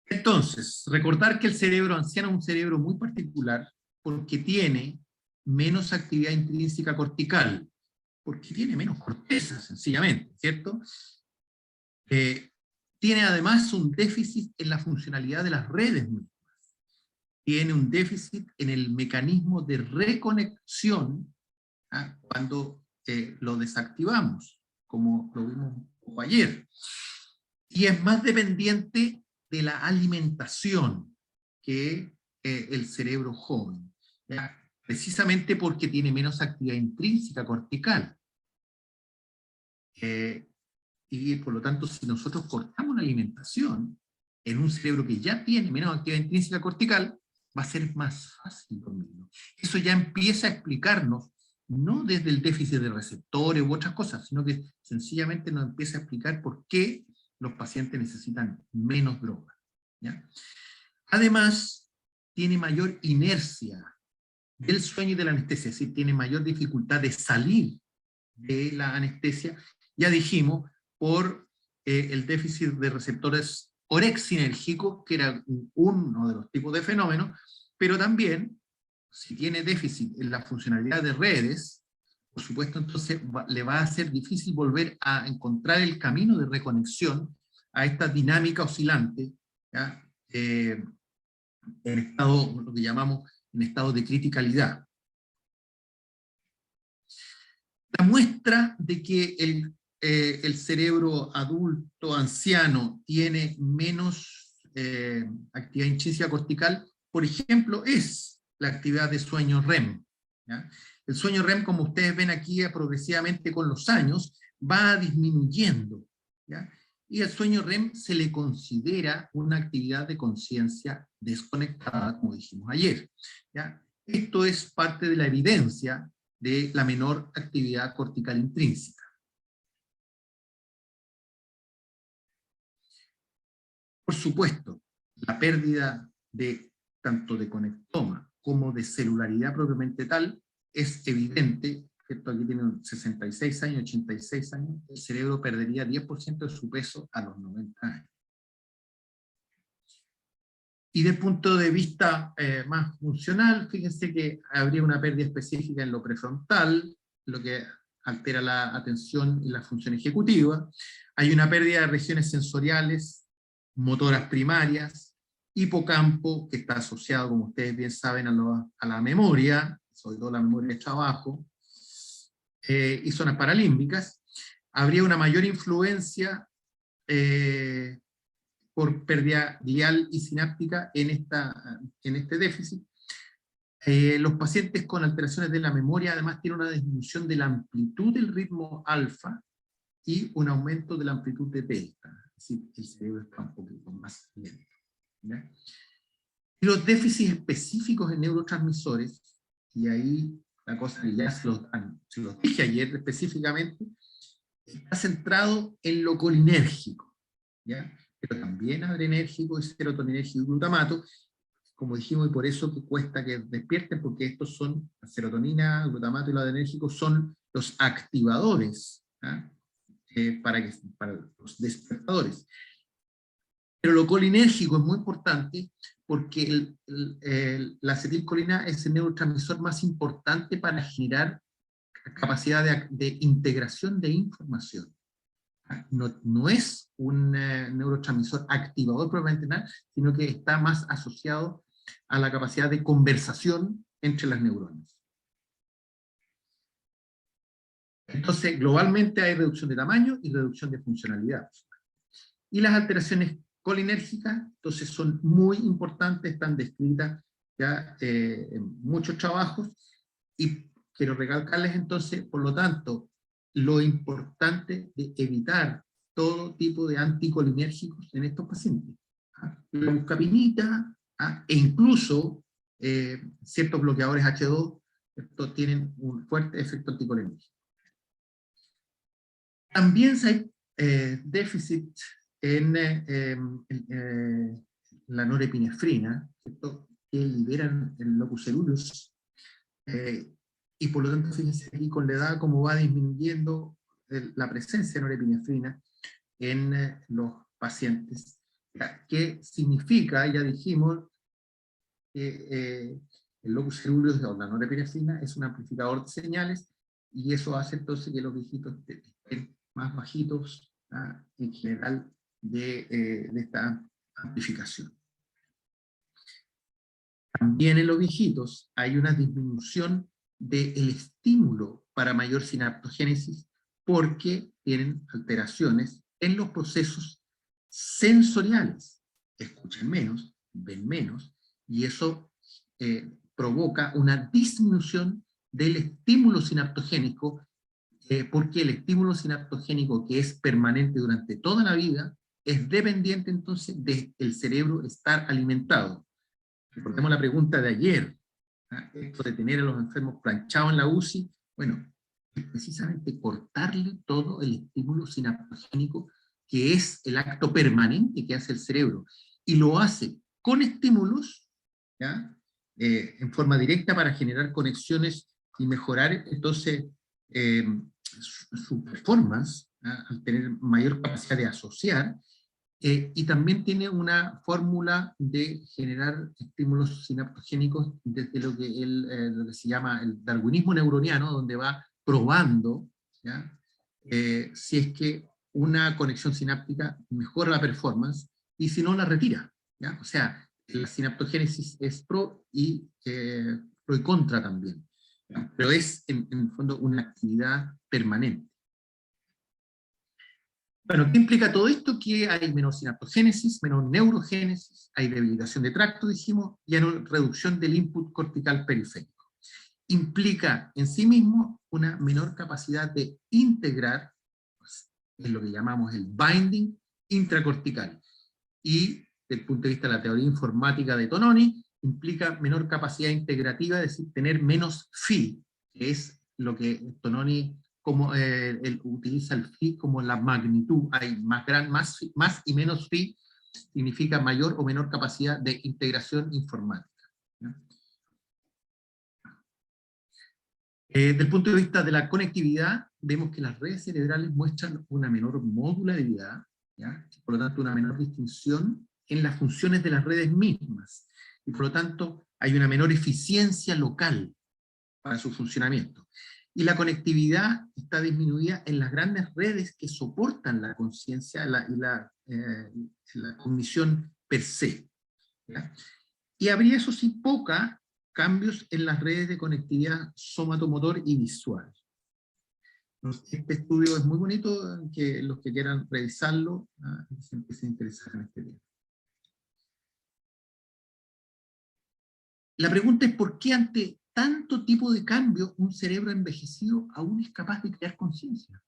Entonces, recordar que el cerebro anciano es un cerebro muy particular porque tiene menos actividad intrínseca cortical, porque tiene menos corteza, sencillamente, ¿cierto? Tiene además un déficit en la funcionalidad de las redes mismas. Tiene un déficit en el mecanismo de reconexión cuando lo desactivamos, como lo vimos un poco ayer. Y es más dependiente de la alimentación que el cerebro joven, ¿ya? Precisamente porque tiene menos actividad intrínseca cortical. Y por lo tanto, si nosotros cortamos la alimentación en un cerebro que ya tiene menos actividad intrínseca cortical, va a ser más fácil dormirlo. Eso ya empieza a explicarnos, no desde el déficit de receptores u otras cosas, sino que sencillamente nos empieza a explicar por qué los pacientes necesitan menos droga, ¿ya? Además, tiene mayor inercia del sueño y de la anestesia, es decir, tiene mayor dificultad de salir de la anestesia, ya dijimos, por el déficit de receptores orexinérgicos, que era uno de los tipos de fenómenos, pero también, si tiene déficit en la funcionalidad de redes, por supuesto, entonces le va a ser difícil volver a encontrar el camino de reconexión a esta dinámica oscilante, ¿ya? En estado, lo que llamamos, en estado de criticalidad. La muestra de que el cerebro adulto, anciano, tiene menos actividad intrínseca cortical, por ejemplo, es la actividad de sueño REM, ¿ya? El sueño REM, como ustedes ven aquí, progresivamente con los años, va disminuyendo, ¿ya? Y el sueño REM se le considera una actividad de conciencia desconectada, como dijimos ayer, ¿ya? Esto es parte de la evidencia de la menor actividad cortical intrínseca. Por supuesto, la pérdida de tanto de conectoma como de celularidad propiamente tal es evidente. Esto aquí tiene 66 años, 86 años, el cerebro perdería 10% de su peso a los 90 años. Y desde el punto de vista más funcional, fíjense que habría una pérdida específica en lo prefrontal, lo que altera la atención y la función ejecutiva. Hay una pérdida de regiones sensoriales, motoras primarias, hipocampo, que está asociado, como ustedes bien saben, a la memoria, sobre todo la memoria de trabajo, y zonas paralímbicas. Habría una mayor influencia por pérdida glial y sináptica en este déficit. Los pacientes con alteraciones de la memoria además tienen una disminución de la amplitud del ritmo alfa y un aumento de la amplitud de delta, es decir, el cerebro está un poquito más lento, ¿ya? Y los déficits específicos en neurotransmisores, y ahí la cosa que ya se los dije ayer específicamente, está centrado en lo colinérgico, ¿ya? Pero también adrenérgico y serotoninérgico y glutamato, como dijimos, y por eso que cuesta que despierten, porque estos son, la serotonina, el glutamato y lo adrenérgico son los activadores, ¿ah? Para los despertadores. Pero lo colinérgico es muy importante porque la acetilcolina es el neurotransmisor más importante para generar capacidad de integración de información. No es un neurotransmisor activador propiamente tal, sino que está más asociado a la capacidad de conversación entre las neuronas. Entonces, globalmente hay reducción de tamaño y reducción de funcionalidad. Y las alteraciones colinérgicas, entonces, son muy importantes, están descritas ya en muchos trabajos, y quiero recalcarles entonces, por lo tanto, lo importante de evitar todo tipo de anticolinérgicos en estos pacientes. La buscapinita, e incluso ciertos bloqueadores H2, estos tienen un fuerte efecto anticolinérgico. También hay déficit en la norepinefrina, ¿cierto?, que liberan el locus coeruleus, y por lo tanto, fíjense aquí con la edad cómo va disminuyendo la presencia de norepinefrina en los pacientes. ¿Qué significa? Ya dijimos que el locus ceruleus o la norepinefrina es un amplificador de señales, y eso hace entonces que los viejitos estén más bajitos en general de esta amplificación. También en los viejitos hay una disminución del estímulo para mayor sinaptogénesis, porque tienen alteraciones en los procesos sensoriales. Escuchan menos, ven menos, y eso provoca una disminución del estímulo sinaptogénico, porque el estímulo sinaptogénico, que es permanente durante toda la vida, es dependiente entonces del cerebro estar alimentado. Recordemos la pregunta de ayer, esto de tener a los enfermos planchados en la UCI, bueno, es precisamente cortarle todo el estímulo sinaptogénico, que es el acto permanente que hace el cerebro, y lo hace con estímulos, ¿ya? En forma directa, para generar conexiones y mejorar entonces su performance, al tener mayor capacidad de asociar. Y también tiene una fórmula de generar estímulos sinaptogénicos desde lo que se llama el darwinismo neuroniano, donde va probando, ¿ya? Si es que una conexión sináptica mejora la performance, y si no, la retira, ¿ya? O sea, la sinaptogénesis es pro y contra también, ¿ya? Pero es en el fondo una actividad permanente. Bueno, ¿qué implica todo esto? Que hay menor sinaptogénesis, menor neurogénesis, hay debilitación de tracto, dijimos, y hay reducción del input cortical periférico. Implica en sí mismo una menor capacidad de integrar, pues, es lo que llamamos el binding intracortical. Y desde el punto de vista de la teoría informática de Tononi, implica menor capacidad integrativa, es decir, tener menos phi, que es lo que Tononi como él utiliza el phi como la magnitud. Hay más y menos phi, significa mayor o menor capacidad de integración informática, ¿ya? Desde el punto de vista de la conectividad, vemos que las redes cerebrales muestran una menor modularidad, ¿ya? Por lo tanto una menor distinción en las funciones de las redes mismas, y por lo tanto hay una menor eficiencia local para su funcionamiento. Y la conectividad está disminuida en las grandes redes que soportan la conciencia y la cognición per se, ¿ya? Y habría, eso sí, poca cambios en las redes de conectividad somatomotor y visual. Este estudio es muy bonito, que los que quieran revisarlo, se empiecen a interesar en este tema. La pregunta es: ¿por qué ante tanto tipo de cambio un cerebro envejecido aún es capaz de crear conciencia?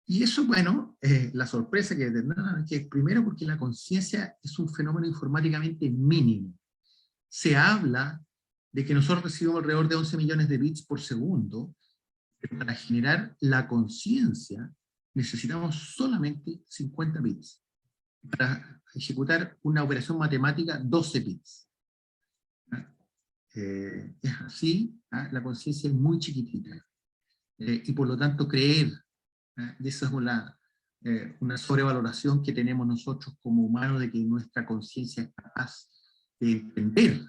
Y eso, bueno, la sorpresa que tendrán es que, primero, porque la conciencia es un fenómeno informáticamente mínimo. Se habla de que nosotros recibimos alrededor de 11 millones de bits por segundo, pero para generar la conciencia necesitamos solamente 50 bits. Para ejecutar una operación matemática, 12 bits. Es así, la conciencia es muy chiquitita. Y por lo tanto creer, y esa es una sobrevaloración que tenemos nosotros como humanos, de que nuestra conciencia es capaz de entender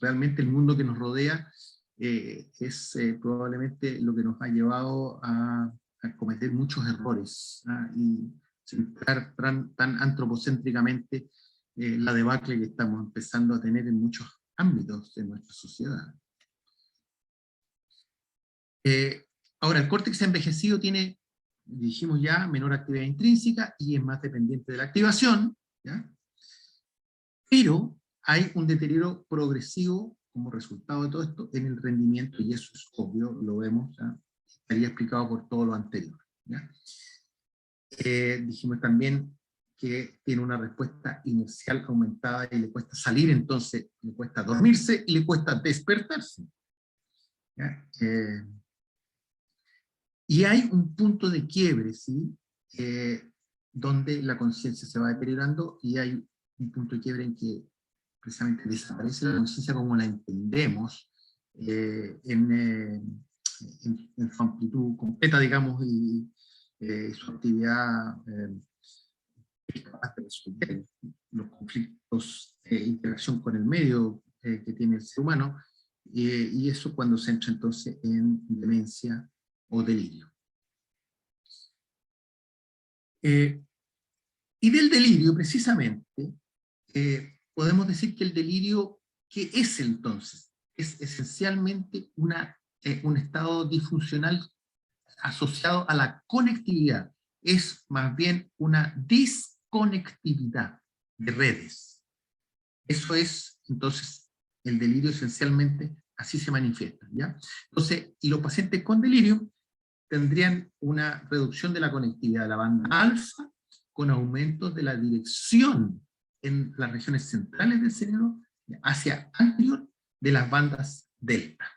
realmente el mundo que nos rodea, es probablemente lo que nos ha llevado a cometer muchos errores, y centrar tan antropocéntricamente la debacle que estamos empezando a tener en muchos ámbitos de nuestra sociedad. Ahora, el córtex envejecido tiene, dijimos ya, menor actividad intrínseca y es más dependiente de la activación, ¿ya? Pero hay un deterioro progresivo como resultado de todo esto en el rendimiento, y eso es obvio, lo vemos, ¿ya? Estaría explicado por todo lo anterior, ¿ya? Dijimos también que tiene una respuesta inercial aumentada y le cuesta salir, entonces le cuesta dormirse y le cuesta despertarse, ¿ya? Y hay un punto de quiebre, ¿sí? Donde la conciencia se va deteriorando, y hay un punto de quiebre en que precisamente desaparece la conciencia como la entendemos, en su amplitud completa, digamos, y su actividad es capaz de resolver los conflictos de interacción con el medio que tiene el ser humano, y eso cuando se entra entonces en demencia o delirio. Y del delirio, precisamente, podemos decir que el delirio, ¿qué es entonces? Es esencialmente un estado disfuncional asociado a la conectividad. Es más bien una disconectividad de redes. Eso es, entonces, el delirio esencialmente así se manifiesta, ¿ya? Entonces, y los pacientes con delirio tendrían una reducción de la conectividad de la banda alfa con aumentos de la dirección en las regiones centrales del cerebro hacia anterior de las bandas delta.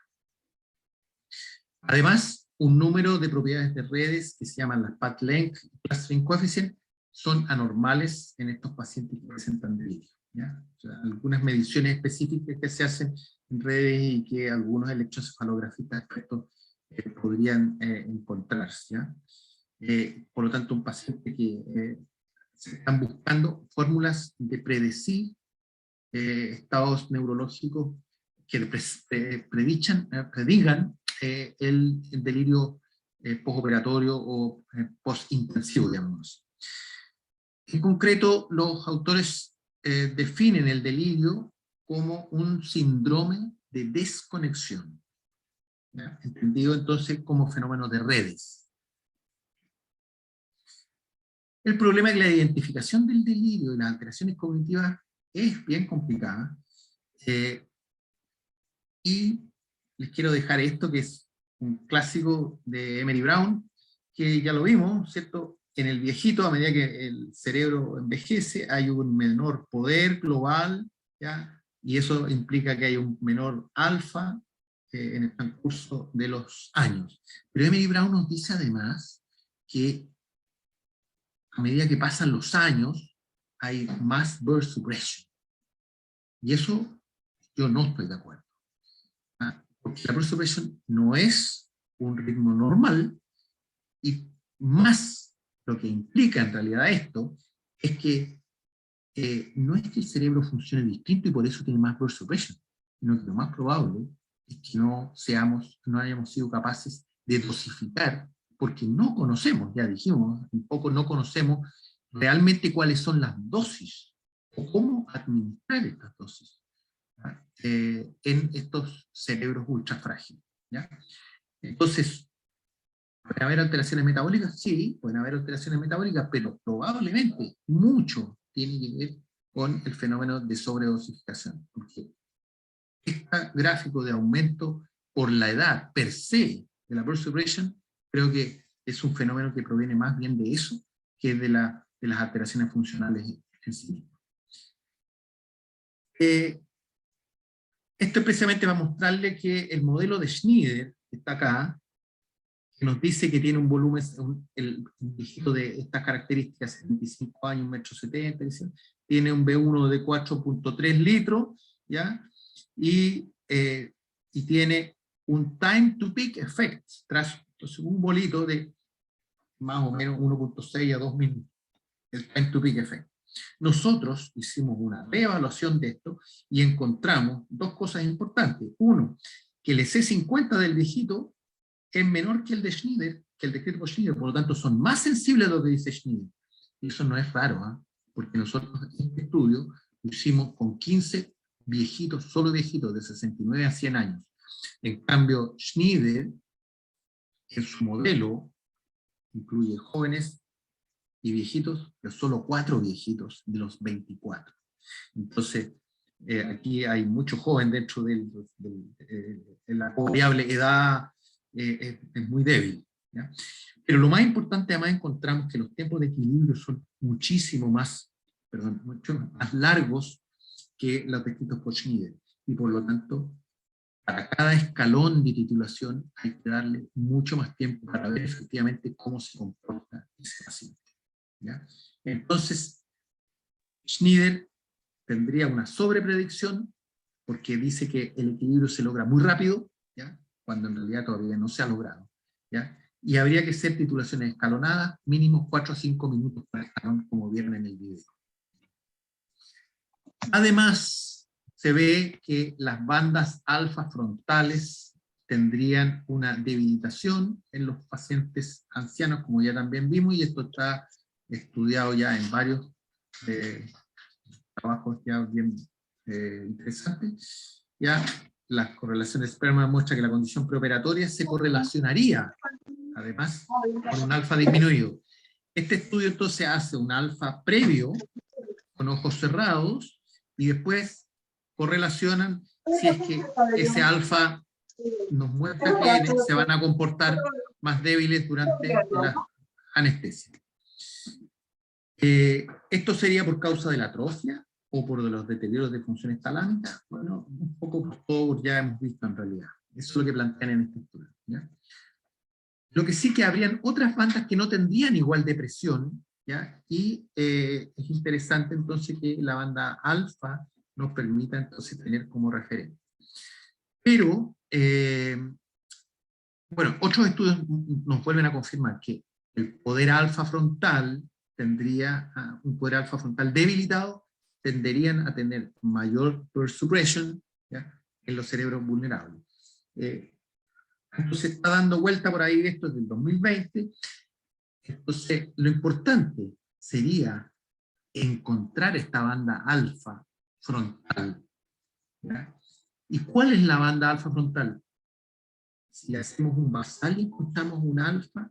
Además, un número de propiedades de redes que se llaman las path length y clustering coefficient son anormales en estos pacientes que presentan delirio, ¿ya? O sea, algunas mediciones específicas que se hacen en redes y que algunos electroencefalografistas expertos podrían encontrarse, ¿ya? Por lo tanto, un paciente que se están buscando fórmulas de predecir estados neurológicos que predigan el delirio postoperatorio o postintensivo, digamos. En concreto, los autores definen el delirio como un síndrome de desconexión, ¿ya? Entendido entonces como fenómeno de redes. El problema es que la identificación del delirio y las alteraciones cognitivas es bien complicada, y les quiero dejar esto, que es un clásico de Emery Brown, que ya lo vimos, ¿cierto? En el viejito, a medida que el cerebro envejece, hay un menor poder global, ¿ya? Y eso implica que hay un menor alfa en el transcurso de los años. Pero Emery Brown nos dice además que a medida que pasan los años, hay más burst suppression. Y eso yo no estoy de acuerdo. Porque la burst suppression no es un ritmo normal, y más lo que implica en realidad esto es que no es que el cerebro funcione distinto y por eso tiene más burst suppression, sino que lo más probable es que no hayamos sido capaces de dosificar, porque no conocemos, ya dijimos, un poco no conocemos realmente cuáles son las dosis, o cómo administrar estas dosis en estos cerebros ultra frágiles, ¿ya? Entonces, ¿pueden haber alteraciones metabólicas? Sí, pueden haber alteraciones metabólicas, pero probablemente mucho tiene que ver con el fenómeno de sobredosificación, porque este gráfico de aumento por la edad per se de la burst suppression, creo que es un fenómeno que proviene más bien de eso que de las alteraciones funcionales en sí mismas. Esto es precisamente para mostrarle que el modelo de Schneider, que está acá, que nos dice que tiene un volumen, el viejito de estas características, 75 años, 1,70 m, tiene un B1 de 4.3 litros, ¿ya? Y tiene un time to peak effect, entonces un bolito de más o menos 1.6 a 2 minutos, el time to peak effect. Nosotros hicimos una reevaluación de esto y encontramos dos cosas importantes. Uno, que el EC50 del viejito es menor que el de Schneider, que el decreto por Schneider, por lo tanto son más sensibles a lo que dice Schneider. Y eso no es raro, porque nosotros este estudio lo hicimos con 15 viejitos, solo viejitos, de 69 a 100 años. En cambio, Schneider, en su modelo, incluye jóvenes y viejitos, pero solo 4 viejitos de los 24. Entonces, aquí hay mucho joven dentro de la variable edad, es muy débil, ¿ya? Pero lo más importante, además, encontramos que los tiempos de equilibrio son mucho más largos que los descritos por Schneider, y por lo tanto, para cada escalón de titulación hay que darle mucho más tiempo para ver efectivamente cómo se comporta ese paciente, ¿ya? Entonces, Schneider tendría una sobrepredicción, porque dice que el equilibrio se logra muy rápido, ¿ya? Cuando en realidad todavía no se ha logrado, ¿ya? y habría que ser titulaciones escalonadas, mínimo 4 a 5 minutos por escalón, como vieron en el video. Además, se ve que las bandas alfa frontales tendrían una debilitación en los pacientes ancianos, como ya también vimos, y esto está estudiado ya en varios trabajos ya bien interesantes. Ya las correlaciones de esperma muestran que la condición preoperatoria se correlacionaría, además, con un alfa disminuido. Este estudio entonces hace un alfa previo, con ojos cerrados, y después correlacionan si es que ese alfa nos muestra que se van a comportar más débiles durante la anestesia. ¿Esto sería por causa de la atrofia o por los deterioros de funciones talámicas? Bueno, un poco por todo ya hemos visto en realidad. Eso es lo que plantean en este estudio, ¿ya? Lo que sí que habrían otras bandas que no tendrían igual de presión, ¿ya? Y es interesante entonces que la banda alfa nos permita entonces tener como referente. Pero, bueno, otros estudios nos vuelven a confirmar que el poder alfa frontal tendría, un poder alfa frontal debilitado, tenderían a tener mayor burst suppression, ¿ya?, en los cerebros vulnerables. Entonces está dando vuelta por ahí, esto es del 2020. Entonces, lo importante sería encontrar esta banda alfa frontal, ¿ya? ¿Y cuál es la banda alfa frontal? Si hacemos un basal y encontramos un alfa,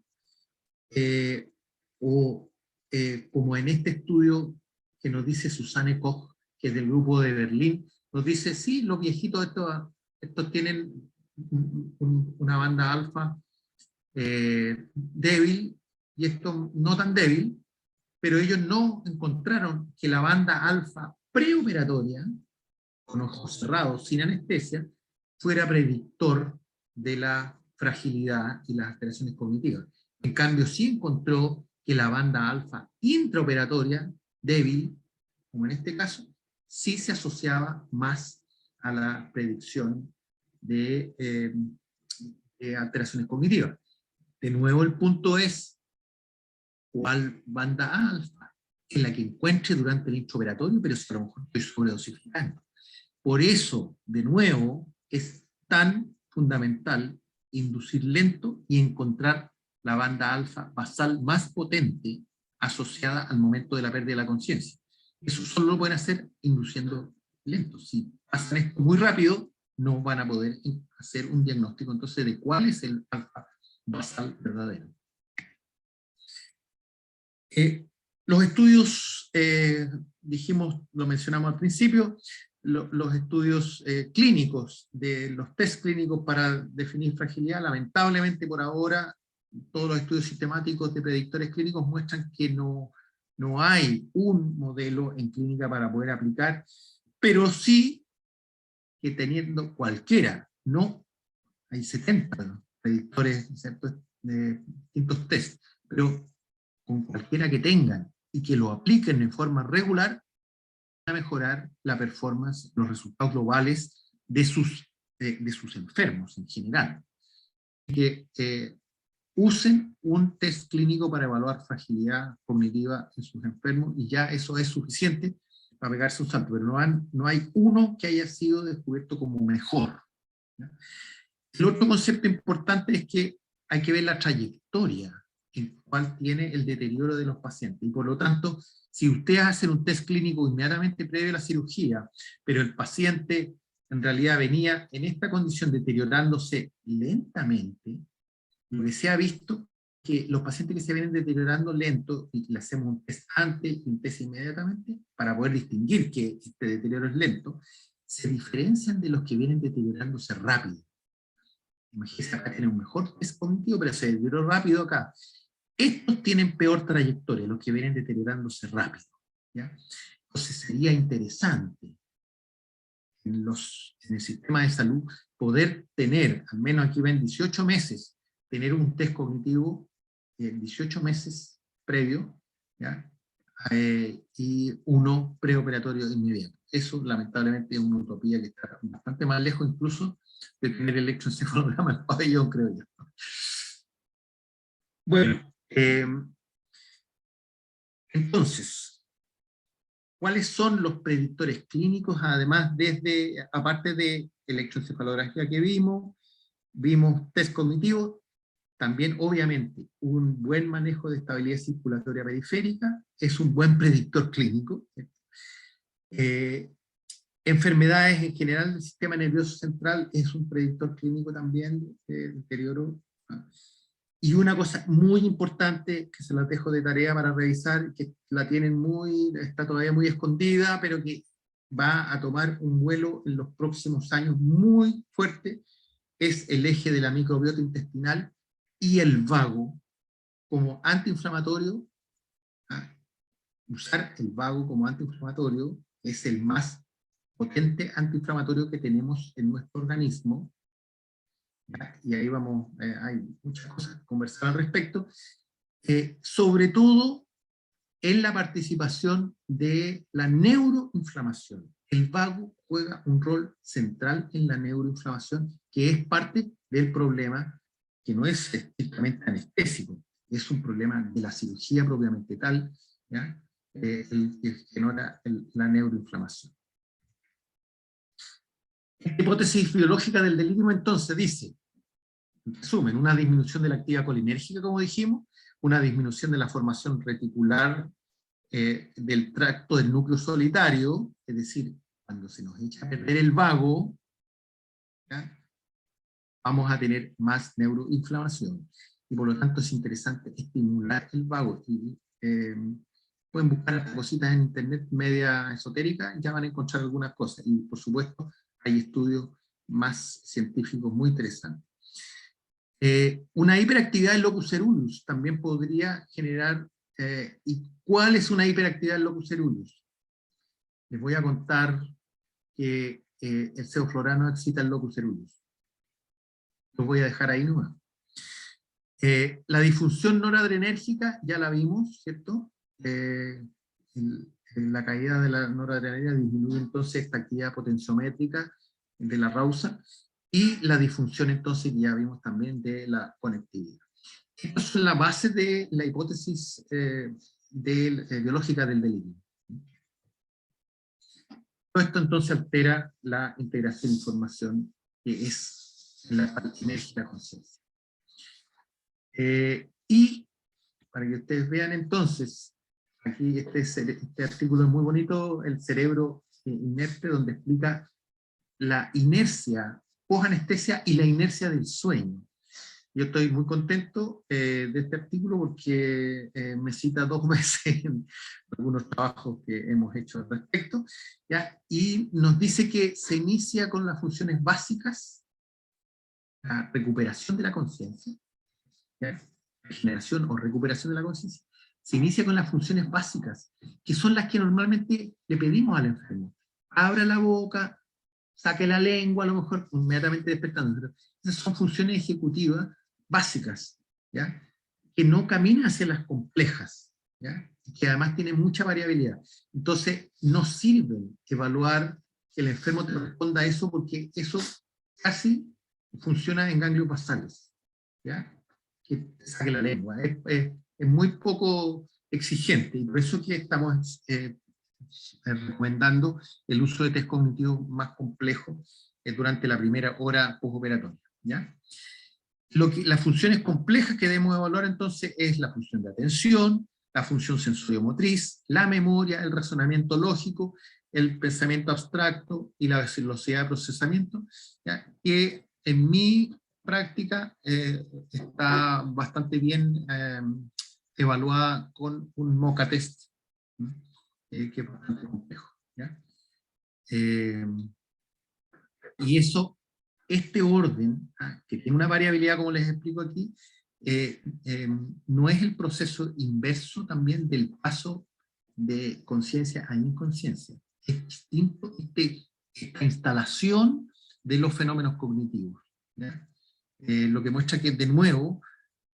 como en este estudio que nos dice Susanne Koch, que es del grupo de Berlín, nos dice, sí, los viejitos estos tienen una banda alfa débil, y esto no tan débil, pero ellos no encontraron que la banda alfa preoperatoria, con ojos cerrados, sin anestesia, fuera predictor de la fragilidad y las alteraciones cognitivas. En cambio, sí encontró que la banda alfa intraoperatoria, débil, como en este caso, sí se asociaba más a la predicción de alteraciones cognitivas. De nuevo, el punto es, ¿cuál banda alfa? En la que encuentre durante el intraoperatorio, pero si a lo mejor estoy sobredosificando. Por eso, de nuevo, es tan fundamental inducir lento y encontrar la banda alfa basal más potente asociada al momento de la pérdida de la conciencia. Eso solo lo pueden hacer induciendo lento. Si pasan esto muy rápido, no van a poder hacer un diagnóstico entonces de cuál es el alfa basal verdadero. Los estudios, dijimos, lo mencionamos al principio, los estudios clínicos, de los test clínicos para definir fragilidad, lamentablemente por ahora, todos los estudios sistemáticos de predictores clínicos muestran que no hay un modelo en clínica para poder aplicar, pero sí que teniendo cualquiera, no hay 70 predictores, ¿cierto?, de distintos test, pero con cualquiera que tengan y que lo apliquen en forma regular, a mejorar la performance, los resultados globales de sus enfermos en general. Que usen un test clínico para evaluar fragilidad cognitiva en sus enfermos, y ya eso es suficiente para pegarse un salto, pero no hay uno que haya sido descubierto como mejor, ¿ya? El otro concepto importante es que hay que ver la trayectoria en cuál tiene el deterioro de los pacientes, y por lo tanto, si ustedes hacen un test clínico inmediatamente previo a la cirugía, pero el paciente en realidad venía en esta condición deteriorándose lentamente, lo que se ha visto que los pacientes que se vienen deteriorando lento y le hacemos un test antes y un test inmediatamente para poder distinguir que este deterioro es lento, se diferencian de los que vienen deteriorándose rápido. Imagínense, acá tienen un mejor test cognitivo, pero se deterioró rápido acá. Estos tienen peor trayectoria, los que vienen deteriorándose rápido, ¿ya? Entonces sería interesante en el sistema de salud poder tener, al menos aquí ven 18 meses, tener un test cognitivo 18 meses previo, ¿ya? Y uno preoperatorio inmediato. Eso lamentablemente es una utopía que está bastante más lejos incluso de tener electroencefalograma en el pabellón, creo yo. Bueno, entonces, ¿cuáles son los predictores clínicos? Además, aparte de electroencefalografía que vimos test cognitivos, también obviamente un buen manejo de estabilidad circulatoria periférica es un buen predictor clínico. Enfermedades en general del sistema nervioso central es un predictor clínico también de deterioro. Y una cosa muy importante, que se las dejo de tarea para revisar, que la tienen está todavía muy escondida, pero que va a tomar un vuelo en los próximos años muy fuerte, es el eje de la microbiota intestinal y el vago como antiinflamatorio. Usar el vago como antiinflamatorio es el más potente antiinflamatorio que tenemos en nuestro organismo. Y ahí vamos, hay muchas cosas que conversar al respecto, sobre todo en la participación de la neuroinflamación. El vago juega un rol central en la neuroinflamación, que es parte del problema, que no es estrictamente anestésico, es un problema de la cirugía propiamente tal, ¿ya? El que genera la neuroinflamación. La hipótesis biológica del delirio entonces dice, en resumen, una disminución de la actividad colinérgica, como dijimos, una disminución de la formación reticular del tracto del núcleo solitario, es decir, cuando se nos echa a perder el vago, ¿ya? Vamos a tener más neuroinflamación, y por lo tanto es interesante estimular el vago. Y, pueden buscar cositas en internet media esotérica, ya van a encontrar algunas cosas, y por supuesto hay estudios más científicos muy interesantes. Una hiperactividad del locus ceruleus también podría generar. ¿Y cuál es una hiperactividad del locus ceruleus? Les voy a contar que el sevoflurano excita el locus ceruleus. Los voy a dejar ahí nomás. La disfunción noradrenérgica ya la vimos, ¿cierto? La caída de la noradrenalina disminuye entonces esta actividad potenciométrica de la Rausa, y la disfunción entonces ya vimos también de la conectividad. Esto es la base de la hipótesis biológica del delirio. Todo esto entonces altera la integración de información, que es la parte enérgica conciencia. Y para que ustedes vean entonces, aquí este artículo es muy bonito, el cerebro inerte, donde explica la inercia post-anestesia y la inercia del sueño. Yo estoy muy contento de este artículo porque me cita 2 veces en algunos trabajos que hemos hecho al respecto, ¿ya? Y nos dice que se inicia con las funciones básicas, la recuperación de la conciencia, regeneración o recuperación de la conciencia, se inicia con las funciones básicas, que son las que normalmente le pedimos al enfermo. Abra la boca, saque la lengua, a lo mejor inmediatamente despertando. Esas son funciones ejecutivas básicas, ¿ya? Que no caminan hacia las complejas, ¿ya? Que además tienen mucha variabilidad. Entonces, no sirve evaluar que el enfermo te responda a eso, porque eso casi funciona en ganglios basales, ¿ya? Que te saque la lengua. Es muy poco exigente, y por eso que estamos recomendando el uso de test cognitivos más complejos durante la primera hora postoperatoria, ¿ya? Las funciones complejas que debemos evaluar entonces es la función de atención, la función sensoriomotriz, la memoria, el razonamiento lógico, el pensamiento abstracto y la velocidad de procesamiento, ¿ya? Que en mi práctica está bastante bien evaluada con un MoCA test, que es bastante complejo, ¿ya? Y eso, este orden, que tiene una variabilidad como les explico aquí, no es el proceso inverso también del paso de conciencia a inconsciencia. Es distinto esta instalación de los fenómenos cognitivos, ¿ya? Lo que muestra que, de nuevo,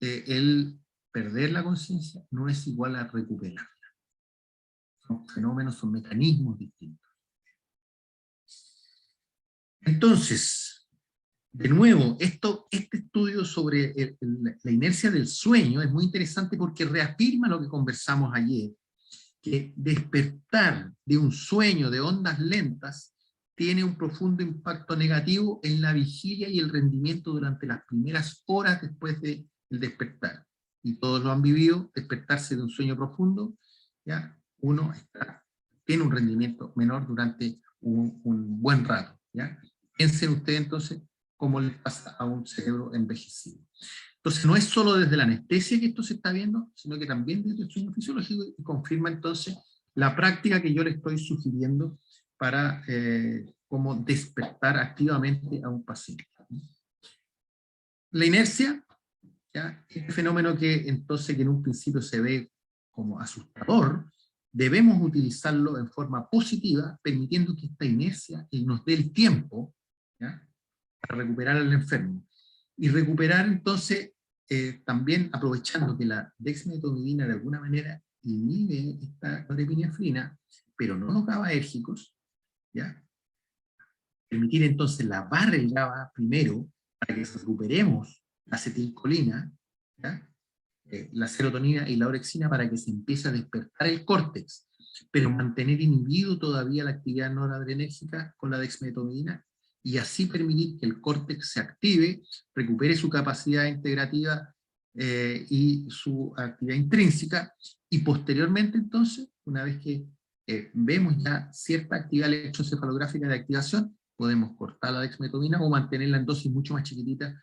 el perder la conciencia no es igual a recuperarla. Son fenómenos, son mecanismos distintos. Entonces, De nuevo, este estudio sobre la inercia del sueño es muy interesante porque reafirma lo que conversamos ayer, que despertar de un sueño de ondas lentas tiene un profundo impacto negativo en la vigilia y el rendimiento durante las primeras horas después del despertar. Y todos lo han vivido, despertarse de un sueño profundo, ¿ya? Uno tiene un rendimiento menor durante un buen rato. ¿Ya? Piensen ustedes entonces cómo les pasa a un cerebro envejecido. Entonces no es solo desde la anestesia que esto se está viendo, sino que también desde el sueño fisiológico, y confirma entonces la práctica que yo le estoy sugiriendo para cómo despertar activamente a un paciente. La inercia, ¿ya? Este fenómeno que entonces que en un principio se ve como asustador, debemos utilizarlo en forma positiva, permitiendo que esta inercia nos dé el tiempo, ¿ya? Para recuperar al enfermo. Y recuperar entonces, también aprovechando que la dexmedetomidina de alguna manera inhibe esta norepinefrina, pero no los GABAérgicos, ¿ya? Permitir entonces lavar el GABA primero, para que recuperemos la acetilcolina, ¿ya? La serotonina y la orexina, para que se empiece a despertar el córtex, pero mantener inhibido todavía la actividad noradrenérgica con la dexmedetomidina, y así permitir que el córtex se active, recupere su capacidad integrativa y su actividad intrínseca, y posteriormente entonces, una vez que vemos ya cierta actividad electroencefalográfica de activación, podemos cortar la dexmedetomidina o mantenerla en dosis mucho más chiquitita,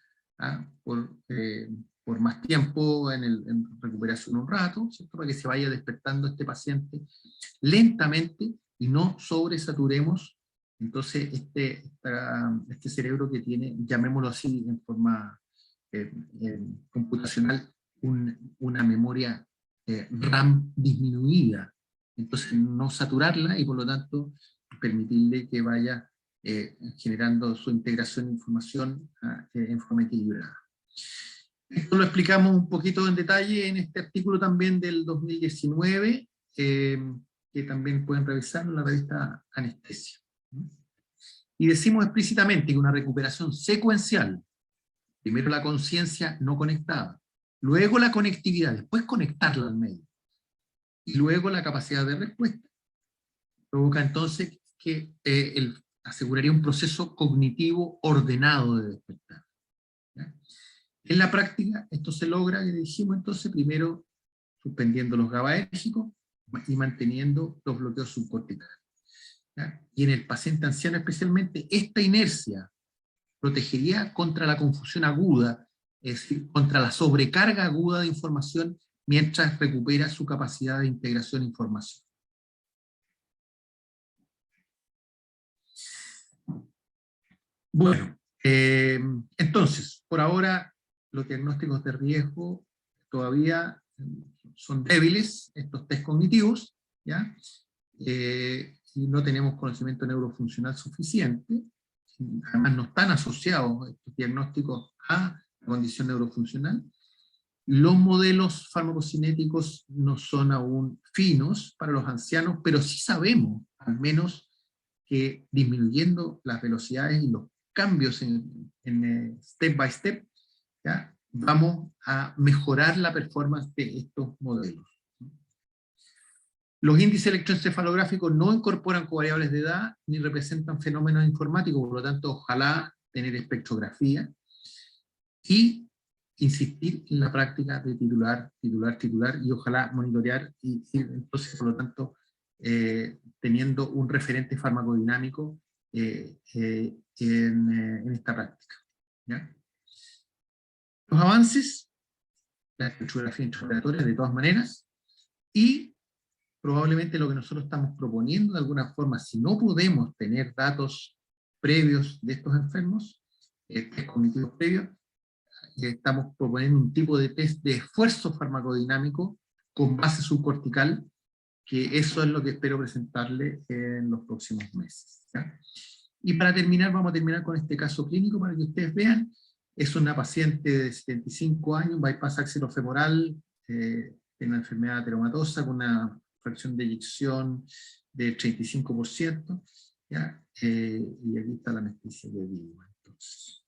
por más tiempo en recuperación un rato, ¿cierto? Para que se vaya despertando este paciente lentamente y no sobresaturemos entonces este cerebro que tiene, llamémoslo así en forma computacional, una memoria RAM disminuida. Entonces no saturarla y por lo tanto permitirle que vaya generando su integración de información en forma equilibrada. Esto lo explicamos un poquito en detalle en este artículo también del 2019, que también pueden revisar en la revista Anestesia. Y decimos explícitamente que una recuperación secuencial, primero la conciencia no conectada, luego la conectividad, después conectarla al medio, y luego la capacidad de respuesta, provoca entonces que aseguraría un proceso cognitivo ordenado de despertar. ¿Ya? En la práctica, esto se logra, y dijimos entonces, primero suspendiendo los GABAérgicos y manteniendo los bloqueos subcorticales. ¿Ya? Y en el paciente anciano especialmente, esta inercia protegería contra la confusión aguda, es decir, contra la sobrecarga aguda de información mientras recupera su capacidad de integración de información. Bueno, entonces, por ahora, los diagnósticos de riesgo todavía son débiles, estos test cognitivos, ¿ya? Y no tenemos conocimiento neurofuncional suficiente, además no están asociados estos diagnósticos a la condición neurofuncional. Los modelos farmacocinéticos no son aún finos para los ancianos, pero sí sabemos, al menos, que disminuyendo las velocidades y los cambios en step by step, ¿ya? Vamos a mejorar la performance de estos modelos. Los índices electroencefalográficos no incorporan covariables de edad ni representan fenómenos informáticos, por lo tanto, ojalá tener espectrografía y insistir en la práctica de titular, y ojalá monitorear y entonces, por lo tanto, teniendo un referente farmacodinámico en esta práctica. ¿Ya? Los avances, la espectrografía intraoperatoria de todas maneras, y probablemente lo que nosotros estamos proponiendo de alguna forma, si no podemos tener datos previos de estos enfermos, test cognitivos previos, estamos proponiendo un tipo de test de esfuerzo farmacodinámico con base subcortical, que eso es lo que espero presentarle en los próximos meses. ¿Ya? Y para terminar, vamos a terminar con este caso clínico para que ustedes vean. Es una paciente de 75 años, bypass axilofemoral, tiene una enfermedad ateromatosa con una fracción de eyección de 35%, ¿ya? Y aquí está la anestesia que digo. Entonces,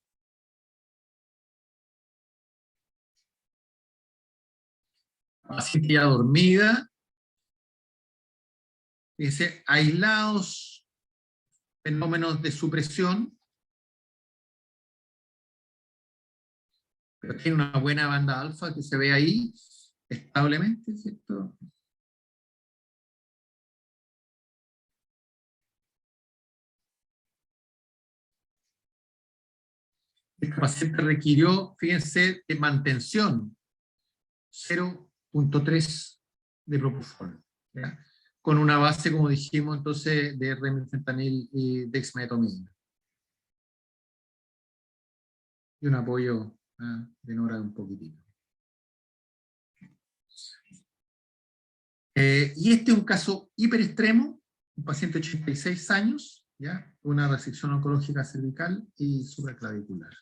paciente ya dormida. Dice, aislados fenómenos de supresión, pero tiene una buena banda alfa que se ve ahí establemente, ¿cierto? Este paciente requirió, fíjense, de mantención 0.3 de propofol, ¿ya? Con una base, como dijimos, entonces, de remifentanil y dexmedetomidina. Y un apoyo de Nora un poquitito. Y este es un caso hiperextremo, un paciente de 86 años, ¿ya? Una resección oncológica cervical y supraclavicular.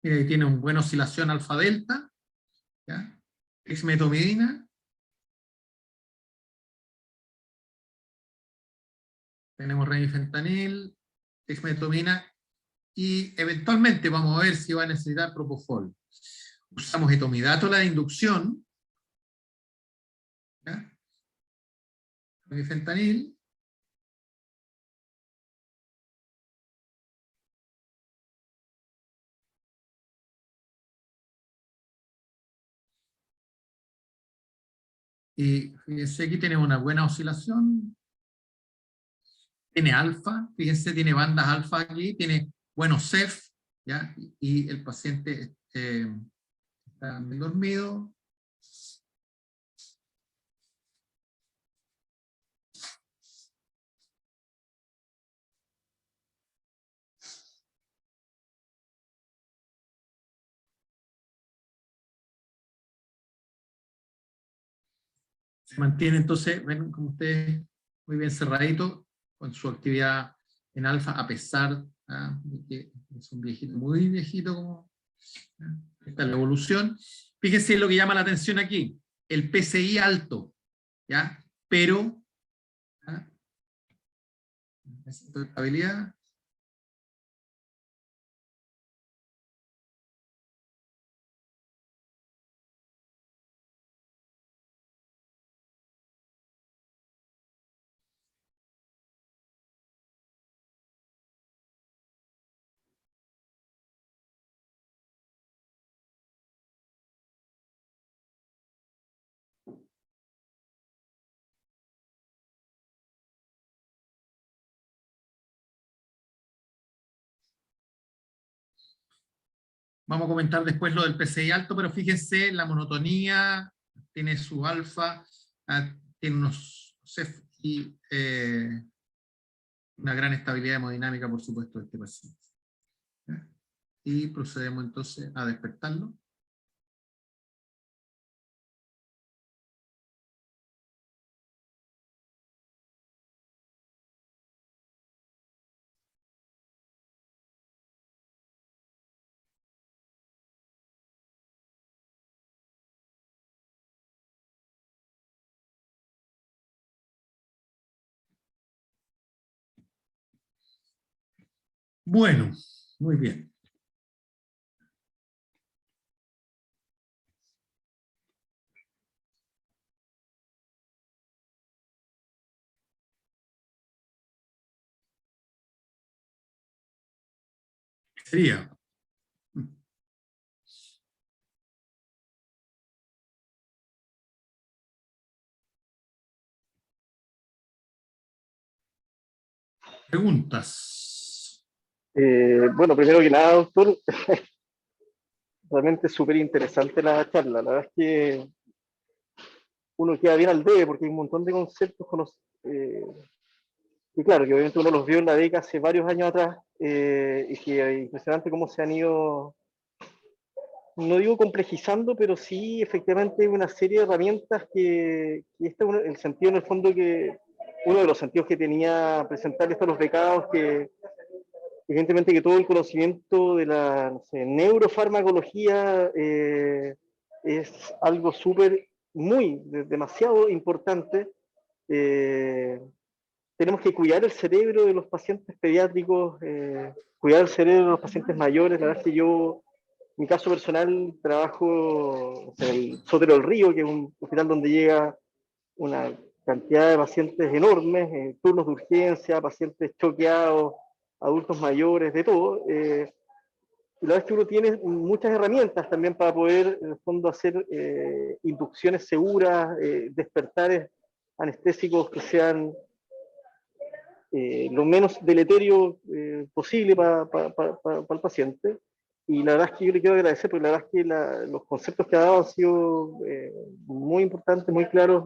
Mira, ahí tiene una buena oscilación alfa-delta, ¿ya? Dexmedetomidina. Tenemos remifentanil, dexmedetomidina, y eventualmente vamos a ver si va a necesitar propofol. Usamos etomidato, la de inducción, ¿ya? Remifentanil, y fíjense, aquí tiene una buena oscilación, tiene alfa, fíjense, tiene bandas alfa aquí, tiene buenos CEF, ¿ya? Y el paciente está muy dormido. Se mantiene entonces, ven como ustedes, muy bien cerradito, con su actividad en alfa, a pesar de que es un viejito, muy viejito, como esta es la evolución. Fíjense lo que llama la atención aquí, el PCI alto, ¿ya? Pero, ¿ya? Estabilidad. Vamos a comentar después lo del PCI alto, pero fíjense, la monotonía, tiene su alfa, tiene unos CEF y una gran estabilidad hemodinámica, por supuesto, de este paciente. ¿Ya? Y procedemos entonces a despertarlo. Bueno, muy bien. Sería. Preguntas. Bueno, primero que nada, doctor, realmente súper interesante la charla. La verdad es que uno queda bien al debe porque hay un montón de conceptos y claro, que obviamente uno los vio en la década hace varios años atrás y que es impresionante cómo se han ido, no digo complejizando, pero sí efectivamente una serie de herramientas que este es el sentido en el fondo que uno de los sentidos que tenía presentar esto a los becados, que evidentemente que todo el conocimiento de la no sé, neurofarmacología es algo súper, demasiado importante. tenemos que cuidar el cerebro de los pacientes pediátricos, cuidar el cerebro de los pacientes mayores. La verdad es que yo, en mi caso personal, trabajo en el Sotero del Río, que es un hospital donde llega una cantidad de pacientes enormes, turnos de urgencia, pacientes choqueados, adultos mayores, de todo. Y la verdad es que uno tiene muchas herramientas también para poder, en el fondo, hacer inducciones seguras, despertares anestésicos que sean lo menos deleterio posible para el paciente. Y la verdad es que yo le quiero agradecer, porque la verdad es que los conceptos que ha dado han sido muy importantes, muy claros.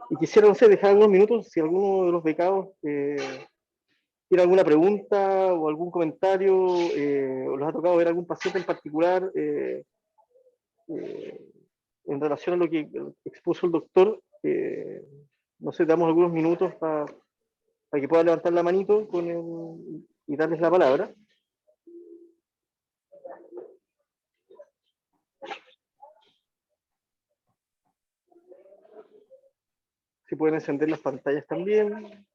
Y quisiera, no sé, dejar algunos minutos, si alguno de los becados tiene alguna pregunta o algún comentario, o les ha tocado ver algún paciente en particular en relación a lo que expuso el doctor. No sé, damos algunos minutos para que pueda levantar la manito y darles la palabra. Si pueden encender las pantallas también.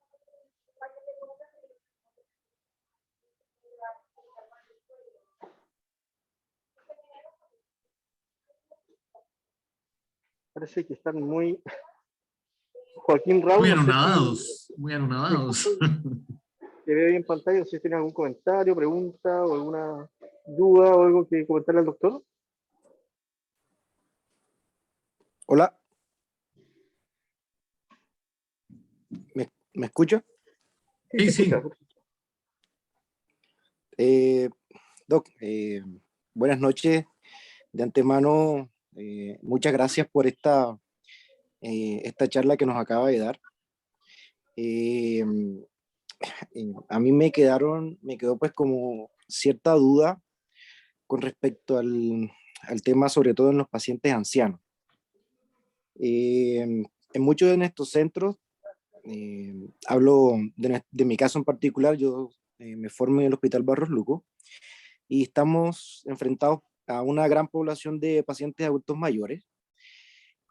Parece que están muy... Joaquín Raúl, Muy no sé anonadados, muy anonadados. que veo ahí en pantalla, no sé si tienen algún comentario, pregunta o alguna duda o algo que comentarle al doctor. Hola. ¿Me escucha? Sí, sí. Doc, buenas noches. De antemano, muchas gracias por esta charla que nos acaba de dar. A mí me quedó pues como cierta duda con respecto al tema, sobre todo en los pacientes ancianos. En muchos de nuestros centros, hablo de mi caso en particular, yo me formé en el Hospital Barros Luco y estamos enfrentados a una gran población de pacientes adultos mayores,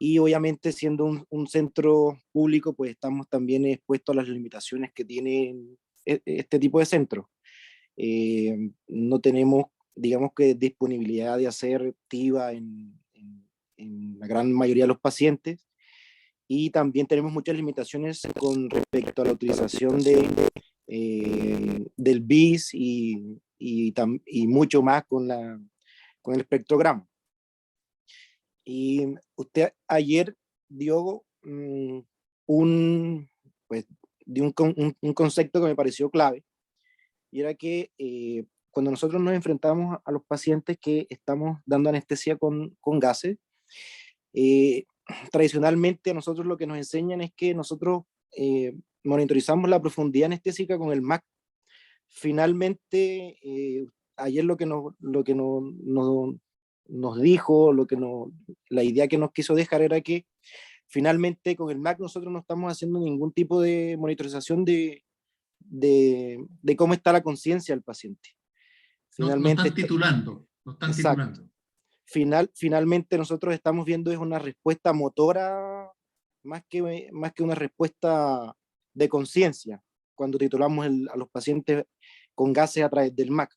y obviamente siendo un centro público, pues estamos también expuestos a las limitaciones que tienen este tipo de centros. No tenemos, digamos, que disponibilidad de hacer TIVA en la gran mayoría de los pacientes, y también tenemos muchas limitaciones con respecto a la utilización del BIS y mucho más con el espectrograma. Y usted ayer dio pues, un concepto que me pareció clave, y era que cuando nosotros nos enfrentamos a los pacientes que estamos dando anestesia con gases, tradicionalmente a nosotros lo que nos enseñan es que nosotros monitorizamos la profundidad anestésica con el MAC. Finalmente, ayer lo que nos dijo, la idea que nos quiso dejar era que finalmente con el MAC nosotros no estamos haciendo ningún tipo de monitorización de cómo está la conciencia del paciente. Finalmente, no están titulando, no están exacto. titulando. Finalmente nosotros estamos viendo es una respuesta motora más que una respuesta de conciencia cuando titulamos a los pacientes con gases a través del MAC.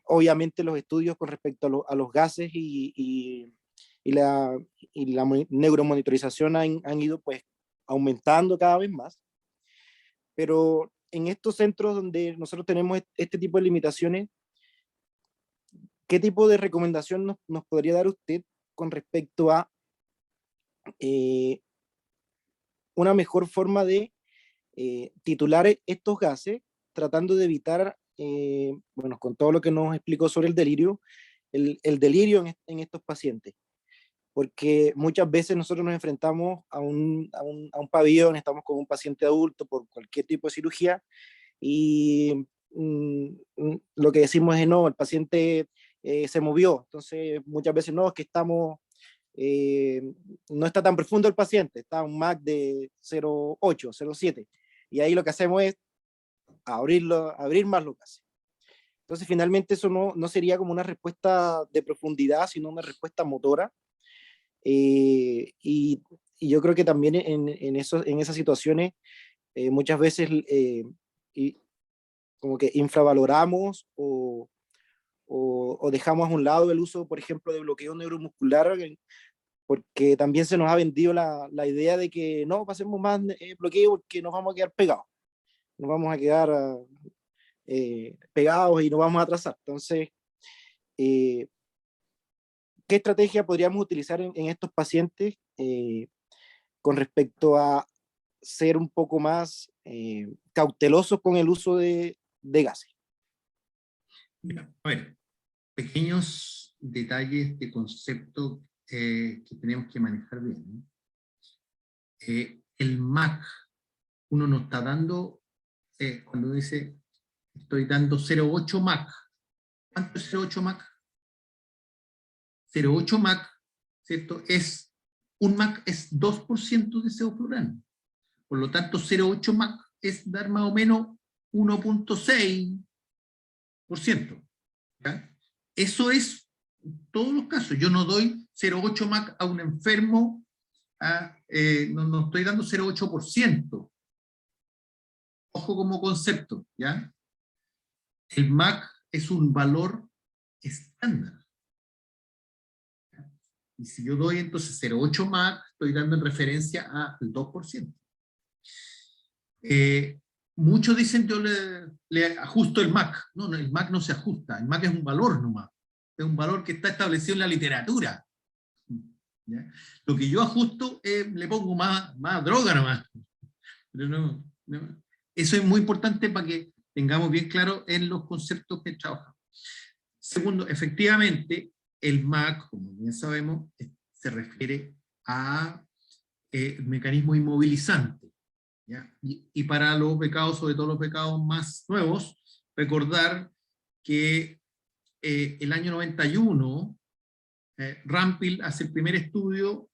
Obviamente los estudios con respecto a los gases y la neuromonitorización han ido pues aumentando cada vez más, pero en estos centros donde nosotros tenemos este tipo de limitaciones, ¿qué tipo de recomendación nos podría dar usted con respecto a una mejor forma de titular estos gases, tratando de evitar, bueno, con todo lo que nos explicó sobre el delirio, el delirio en estos pacientes? Porque muchas veces nosotros nos enfrentamos a un pabellón, estamos con un paciente adulto por cualquier tipo de cirugía, y lo que decimos es no, el paciente se movió, entonces muchas veces no, es que no está tan profundo el paciente, está un MAC de 0,8, 0,7, y ahí lo que hacemos es abrir más los gases. Entonces finalmente eso no sería como una respuesta de profundidad, sino una respuesta motora. Y y yo creo que también en esas situaciones muchas veces como que infravaloramos o dejamos a un lado el uso, por ejemplo, de bloqueo neuromuscular, porque también se nos ha vendido la idea de que no, pasemos más bloqueo porque nos vamos a quedar pegados, nos vamos a quedar pegados y nos vamos a atrasar. Entonces, ¿qué estrategia podríamos utilizar en estos pacientes con respecto a ser un poco más cautelosos con el uso de gases? Mira, a ver, pequeños detalles de concepto que tenemos que manejar bien, ¿no? El MAC, uno no está dando, cuando dice, estoy dando 0,8 MAC. ¿Cuánto es 0,8 MAC? 0,8 MAC, ¿cierto? Un MAC es 2% de sevoflurano. Por lo tanto, 0,8 MAC es dar más o menos 1,6%. ¿Ya? Eso es en todos los casos. Yo no doy 0,8 MAC a un enfermo, no estoy dando 0,8%. Ojo como concepto, ¿ya? El MAC es un valor estándar. Y si yo doy entonces 0,8 MAC, estoy dando en referencia al 2%. Muchos dicen yo le ajusto el MAC. No, el MAC no se ajusta, el MAC es un valor nomás. Es un valor que está establecido en la literatura. ¿Ya? Lo que yo ajusto, le pongo más droga nomás. Pero no. Eso es muy importante para que tengamos bien claro en los conceptos que trabajamos. Segundo, efectivamente, el MAC, como bien sabemos, se refiere a mecanismo inmovilizante. ¿Ya? Y para los pecados, sobre todo los pecados más nuevos, recordar que el año 91, Rampil hace el primer estudio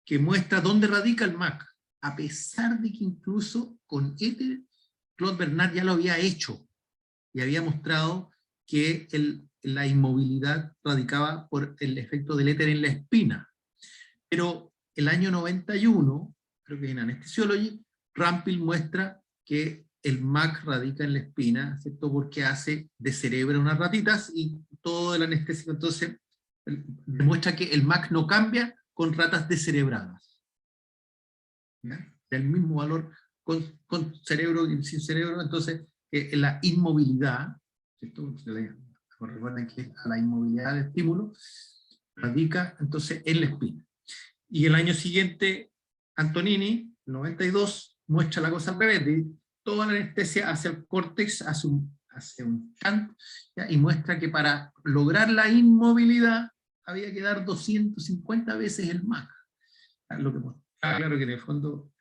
que muestra dónde radica el MAC, a pesar de que incluso con éter, Claude Bernard ya lo había hecho, y había mostrado que la inmovilidad radicaba por el efecto del éter en la espina. Pero el año 91, creo que en Anesthesiology, Rampil muestra que el MAC radica en la espina, ¿cierto? Porque hace descerebra unas ratitas y todo el anestésico, entonces, demuestra que el MAC no cambia con ratas descerebradas. ¿Ya? Del mismo valor con cerebro y sin cerebro, entonces la inmovilidad, ¿cierto? Recuerden que a la inmovilidad del estímulo radica entonces en la espina. Y el año siguiente, Antonini, 92, muestra la cosa al revés, toda la anestesia hacia el córtex, hace un shunt, ¿ya? Y muestra que para lograr la inmovilidad había que dar 250 veces el MAC. Lo que claro que en el fondo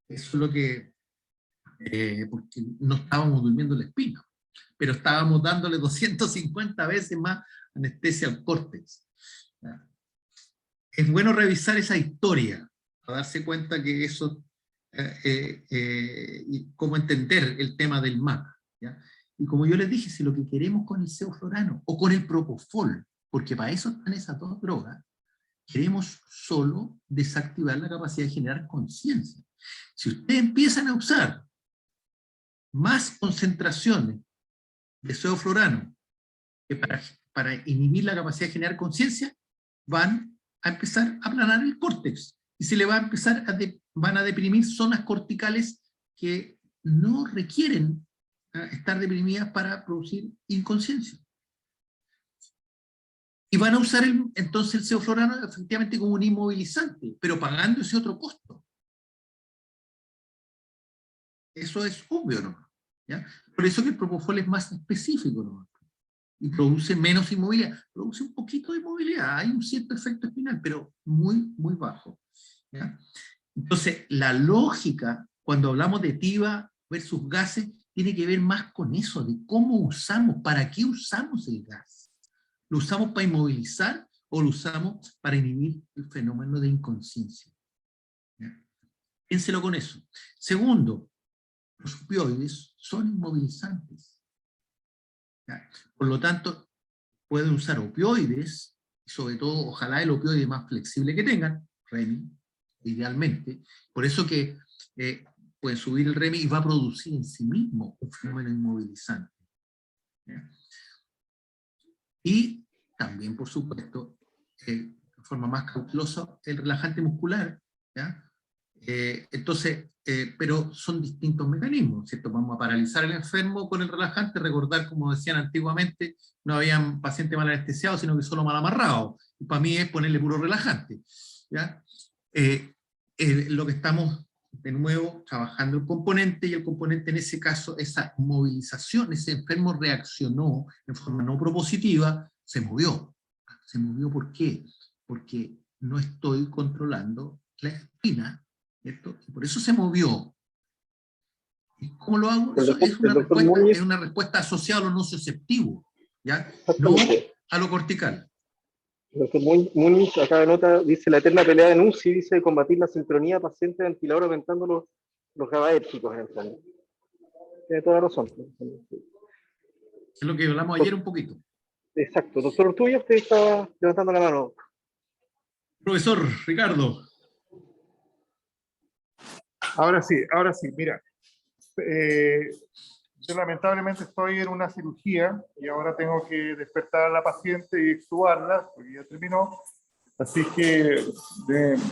eso es lo que, porque no estábamos durmiendo la espina, pero estábamos dándole 250 veces más anestesia al córtex. ¿Ya? Es bueno revisar esa historia, para darse cuenta que eso, y cómo entender el tema del MAC. ¿Ya? Y como yo les dije, si lo que queremos con el sevoflurano, o con el propofol, porque para eso están esas dos drogas, queremos solo desactivar la capacidad de generar conciencia. Si ustedes empiezan a usar más concentraciones de sevoflurano que para inhibir la capacidad de generar conciencia, van a empezar a aplanar el córtex y se le va a empezar van a deprimir zonas corticales que no requieren estar deprimidas para producir inconsciencia. Y van a usar entonces el sevoflurano efectivamente como un inmovilizante, pero pagando ese otro costo. Eso es obvio, ¿no? ¿Ya? Por eso que el propofol es más específico, ¿no? Y produce menos inmovilidad. Produce un poquito de inmovilidad, hay un cierto efecto espinal, pero muy, muy bajo. ¿Ya? Entonces, la lógica, cuando hablamos de TIVA versus gases, tiene que ver más con eso, de cómo usamos, para qué usamos el gas. ¿Lo usamos para inmovilizar o lo usamos para inhibir el fenómeno de inconsciencia? ¿Ya? Piénselo con eso. Segundo, los opioides son inmovilizantes. ¿Ya? Por lo tanto, pueden usar opioides, y sobre todo, ojalá el opioide más flexible que tengan, Remy, idealmente. Por eso que puede subir el REMI y va a producir en sí mismo un fenómeno inmovilizante. ¿Ya? Y también, por supuesto, de forma más cautelosa, el relajante muscular, ¿ya? Entonces, pero son distintos mecanismos, ¿cierto? Vamos a paralizar al enfermo con el relajante, recordar, como decían antiguamente, no habían pacientes mal anestesiados, sino que solo mal amarrados. Y para mí es ponerle puro relajante, ¿ya? Lo que estamos, de nuevo, trabajando el componente, y el componente en ese caso, esa movilización, ese enfermo reaccionó en forma no propositiva, se movió. ¿Se movió por qué? Porque no estoy controlando la espina, ¿cierto? Y por eso se movió. ¿Y cómo lo hago? Eso es una respuesta asociada a lo nocioceptivo, ¿ya? No a lo cortical. El doctor Múñiz, acá nota, dice, la eterna pelea en UCI, dice, combatir la sincronía paciente-ventilador aumentando los GABAérgicos en el fondo. Tiene toda la razón. Es lo que hablamos ayer un poquito. Exacto. Doctor Ortuño, usted estaba levantando la mano. Profesor Ricardo. Ahora sí, mira. Yo lamentablemente estoy en una cirugía y ahora tengo que despertar a la paciente y extubarla, porque ya terminó. Así que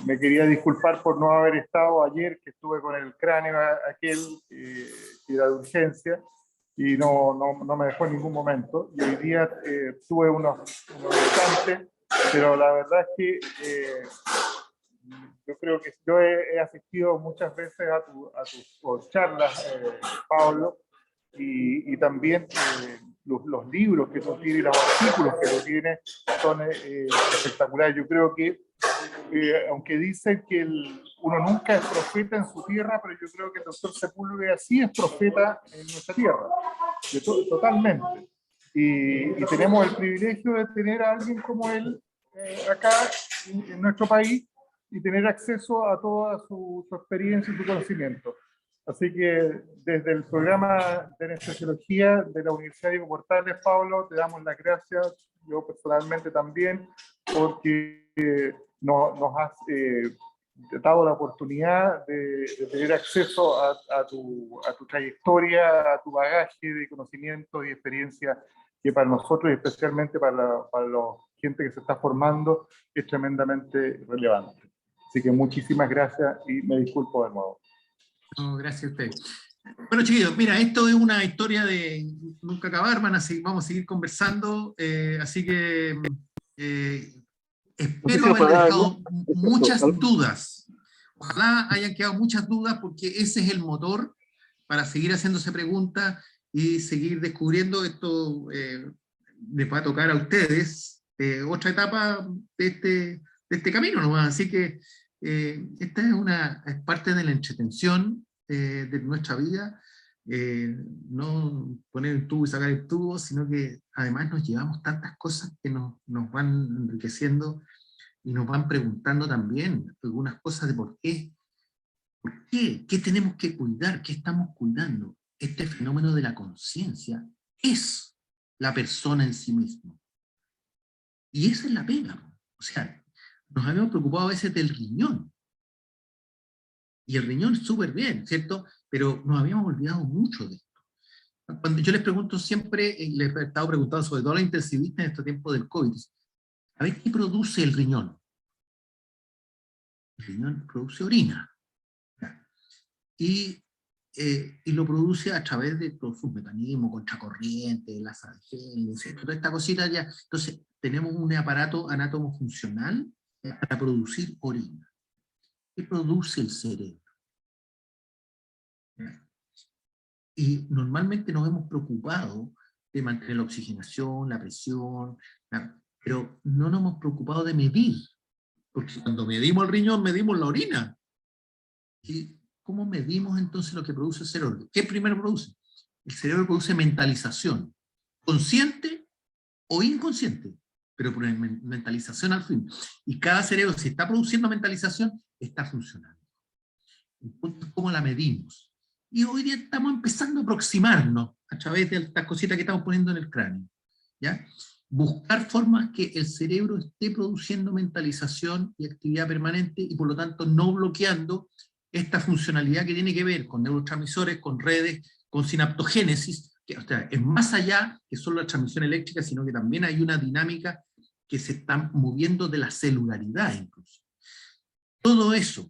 me quería disculpar por no haber estado ayer, que estuve con el cráneo aquel, que era de urgencia, y no me dejó en ningún momento. Y hoy día tuve unos instantes, pero la verdad es que yo creo que yo he asistido muchas veces a tus charlas, Pablo, y también los libros que tú tienes, los artículos que tú tienes son espectaculares. Yo creo que, aunque dicen que uno nunca es profeta en su tierra, pero yo creo que el doctor Sepúlveda sí es profeta en nuestra tierra, totalmente. Y tenemos el privilegio de tener a alguien como él acá en nuestro país y tener acceso a toda su experiencia y su conocimiento. Así que desde el programa de anestesiología de la Universidad Diego Portales, Pablo, te damos las gracias, yo personalmente también, porque nos has dado la oportunidad de tener acceso a tu trayectoria, a tu bagaje de conocimiento y experiencia, que para nosotros y especialmente para la gente que se está formando es tremendamente relevante. Así que muchísimas gracias y me disculpo de nuevo. No, gracias a usted. Bueno, chiquillos, mira, esto es una historia de nunca acabar, vamos a seguir conversando, así que espero haber dejado muchas dudas. Ojalá hayan quedado muchas dudas, porque ese es el motor para seguir haciéndose preguntas y seguir descubriendo. Esto les va a tocar a ustedes otra etapa de este camino nomás. Así que esta es parte de la entretención de nuestra vida, no poner el tubo y sacar el tubo, sino que además nos llevamos tantas cosas que nos van enriqueciendo y nos van preguntando también algunas cosas de por qué. ¿Por qué? ¿Qué tenemos que cuidar? ¿Qué estamos cuidando? Este fenómeno de la conciencia es la persona en sí mismo. Y esa es la pena. O sea, nos habíamos preocupado a veces del riñón. Y el riñón súper bien, ¿cierto? Pero nos habíamos olvidado mucho de esto. Cuando yo les pregunto siempre, les he estado preguntando sobre todo a la intensivista en este tiempo del COVID, a ver, ¿qué produce el riñón? El riñón produce orina. Y lo produce a través de todos sus mecanismos, contracorriente, las algenes, toda esta cosita ya. Entonces, tenemos un aparato anatomofuncional para producir orina. ¿Qué produce el cerebro? Y normalmente nos hemos preocupado de mantener la oxigenación, la presión, pero no nos hemos preocupado de medir, porque cuando medimos el riñón, medimos la orina. ¿Y cómo medimos entonces lo que produce el cerebro? ¿Qué primero produce? El cerebro produce mentalización, consciente o inconsciente, pero por mentalización al fin. Y cada cerebro, si está produciendo mentalización, está funcionando. El punto es cómo la medimos. Y hoy día estamos empezando a aproximarnos a través de estas cositas que estamos poniendo en el cráneo, ¿ya? buscar formas que el cerebro esté produciendo mentalización y actividad permanente y por lo tanto no bloqueando esta funcionalidad que tiene que ver con neurotransmisores, con redes, con sinaptogénesis, que, o sea, es más allá que solo la transmisión eléctrica, sino que también hay una dinámica que se está moviendo de la celularidad incluso. Todo eso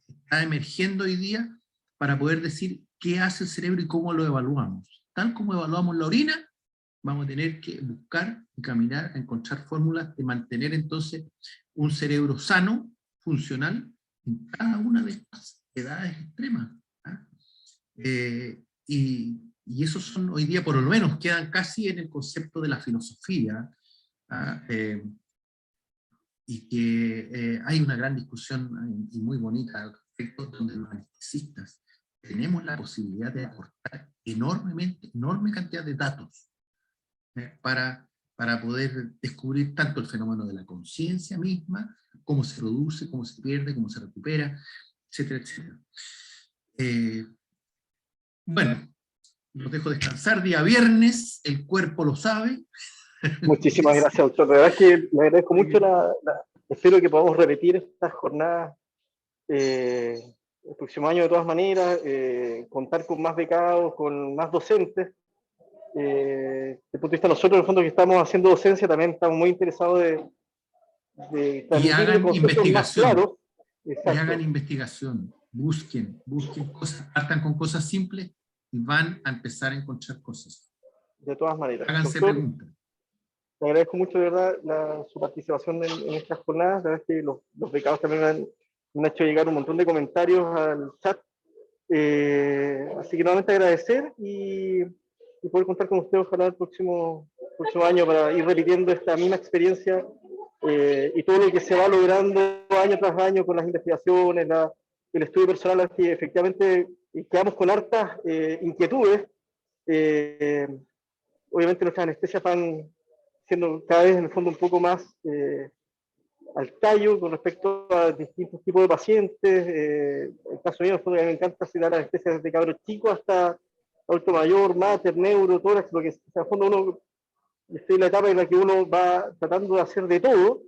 está emergiendo hoy día para poder decir qué hace el cerebro y cómo lo evaluamos. Tal como evaluamos la orina, vamos a tener que buscar y caminar a encontrar fórmulas de mantener entonces un cerebro sano, funcional, en cada una de estas edades extremas. Y esos son hoy día, por lo menos, quedan casi en el concepto de la filosofía, y que hay una gran discusión y muy bonita al respecto, donde los anestesistas tenemos la posibilidad de aportar enorme cantidad de datos para poder descubrir tanto el fenómeno de la conciencia misma, cómo se produce, cómo se pierde, cómo se recupera, etcétera, etcétera. Bueno, los dejo descansar, día viernes, el cuerpo lo sabe. Muchísimas gracias, doctor. De verdad es que le agradezco mucho espero que podamos repetir estas jornadas el próximo año de todas maneras, contar con más becados, con más docentes. Desde el punto de vista de nosotros, en el fondo, que estamos haciendo docencia, también estamos muy interesados de Y hagan investigación. Y Exacto. hagan investigación. Busquen cosas, partan con cosas simples y van a empezar a encontrar cosas. De todas maneras. Háganse Doctor, preguntas. le agradezco mucho, de verdad, su participación en estas jornadas. La verdad es que los becados también me han hecho llegar un montón de comentarios al chat. Así que nuevamente agradecer y poder contar con usted, ojalá el próximo año, para ir repitiendo esta misma experiencia y todo lo que se va logrando año tras año con las investigaciones, el estudio personal, es que efectivamente quedamos con hartas inquietudes. Obviamente nuestras anestesias van siendo cada vez en el fondo un poco más al tallo con respecto a distintos tipos de pacientes. En el caso mío, me encanta dar anestesia desde cabros chicos hasta adulto mayor, mater, neuro, tórax, lo que en el fondo uno, estoy en la etapa en la que uno va tratando de hacer de todo,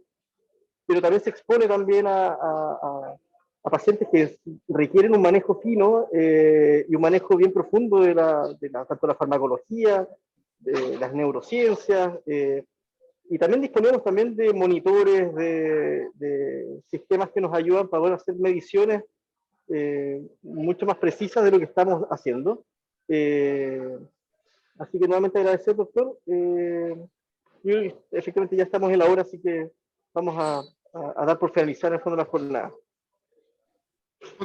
pero también se expone también a pacientes que requieren un manejo fino y un manejo bien profundo de tanto la farmacología, de las neurociencias, y también disponemos también de monitores, de sistemas que nos ayudan para poder hacer mediciones mucho más precisas de lo que estamos haciendo. Así que nuevamente agradecer, doctor. Y efectivamente ya estamos en la hora, así que vamos a dar por finalizar el fondo de la jornada.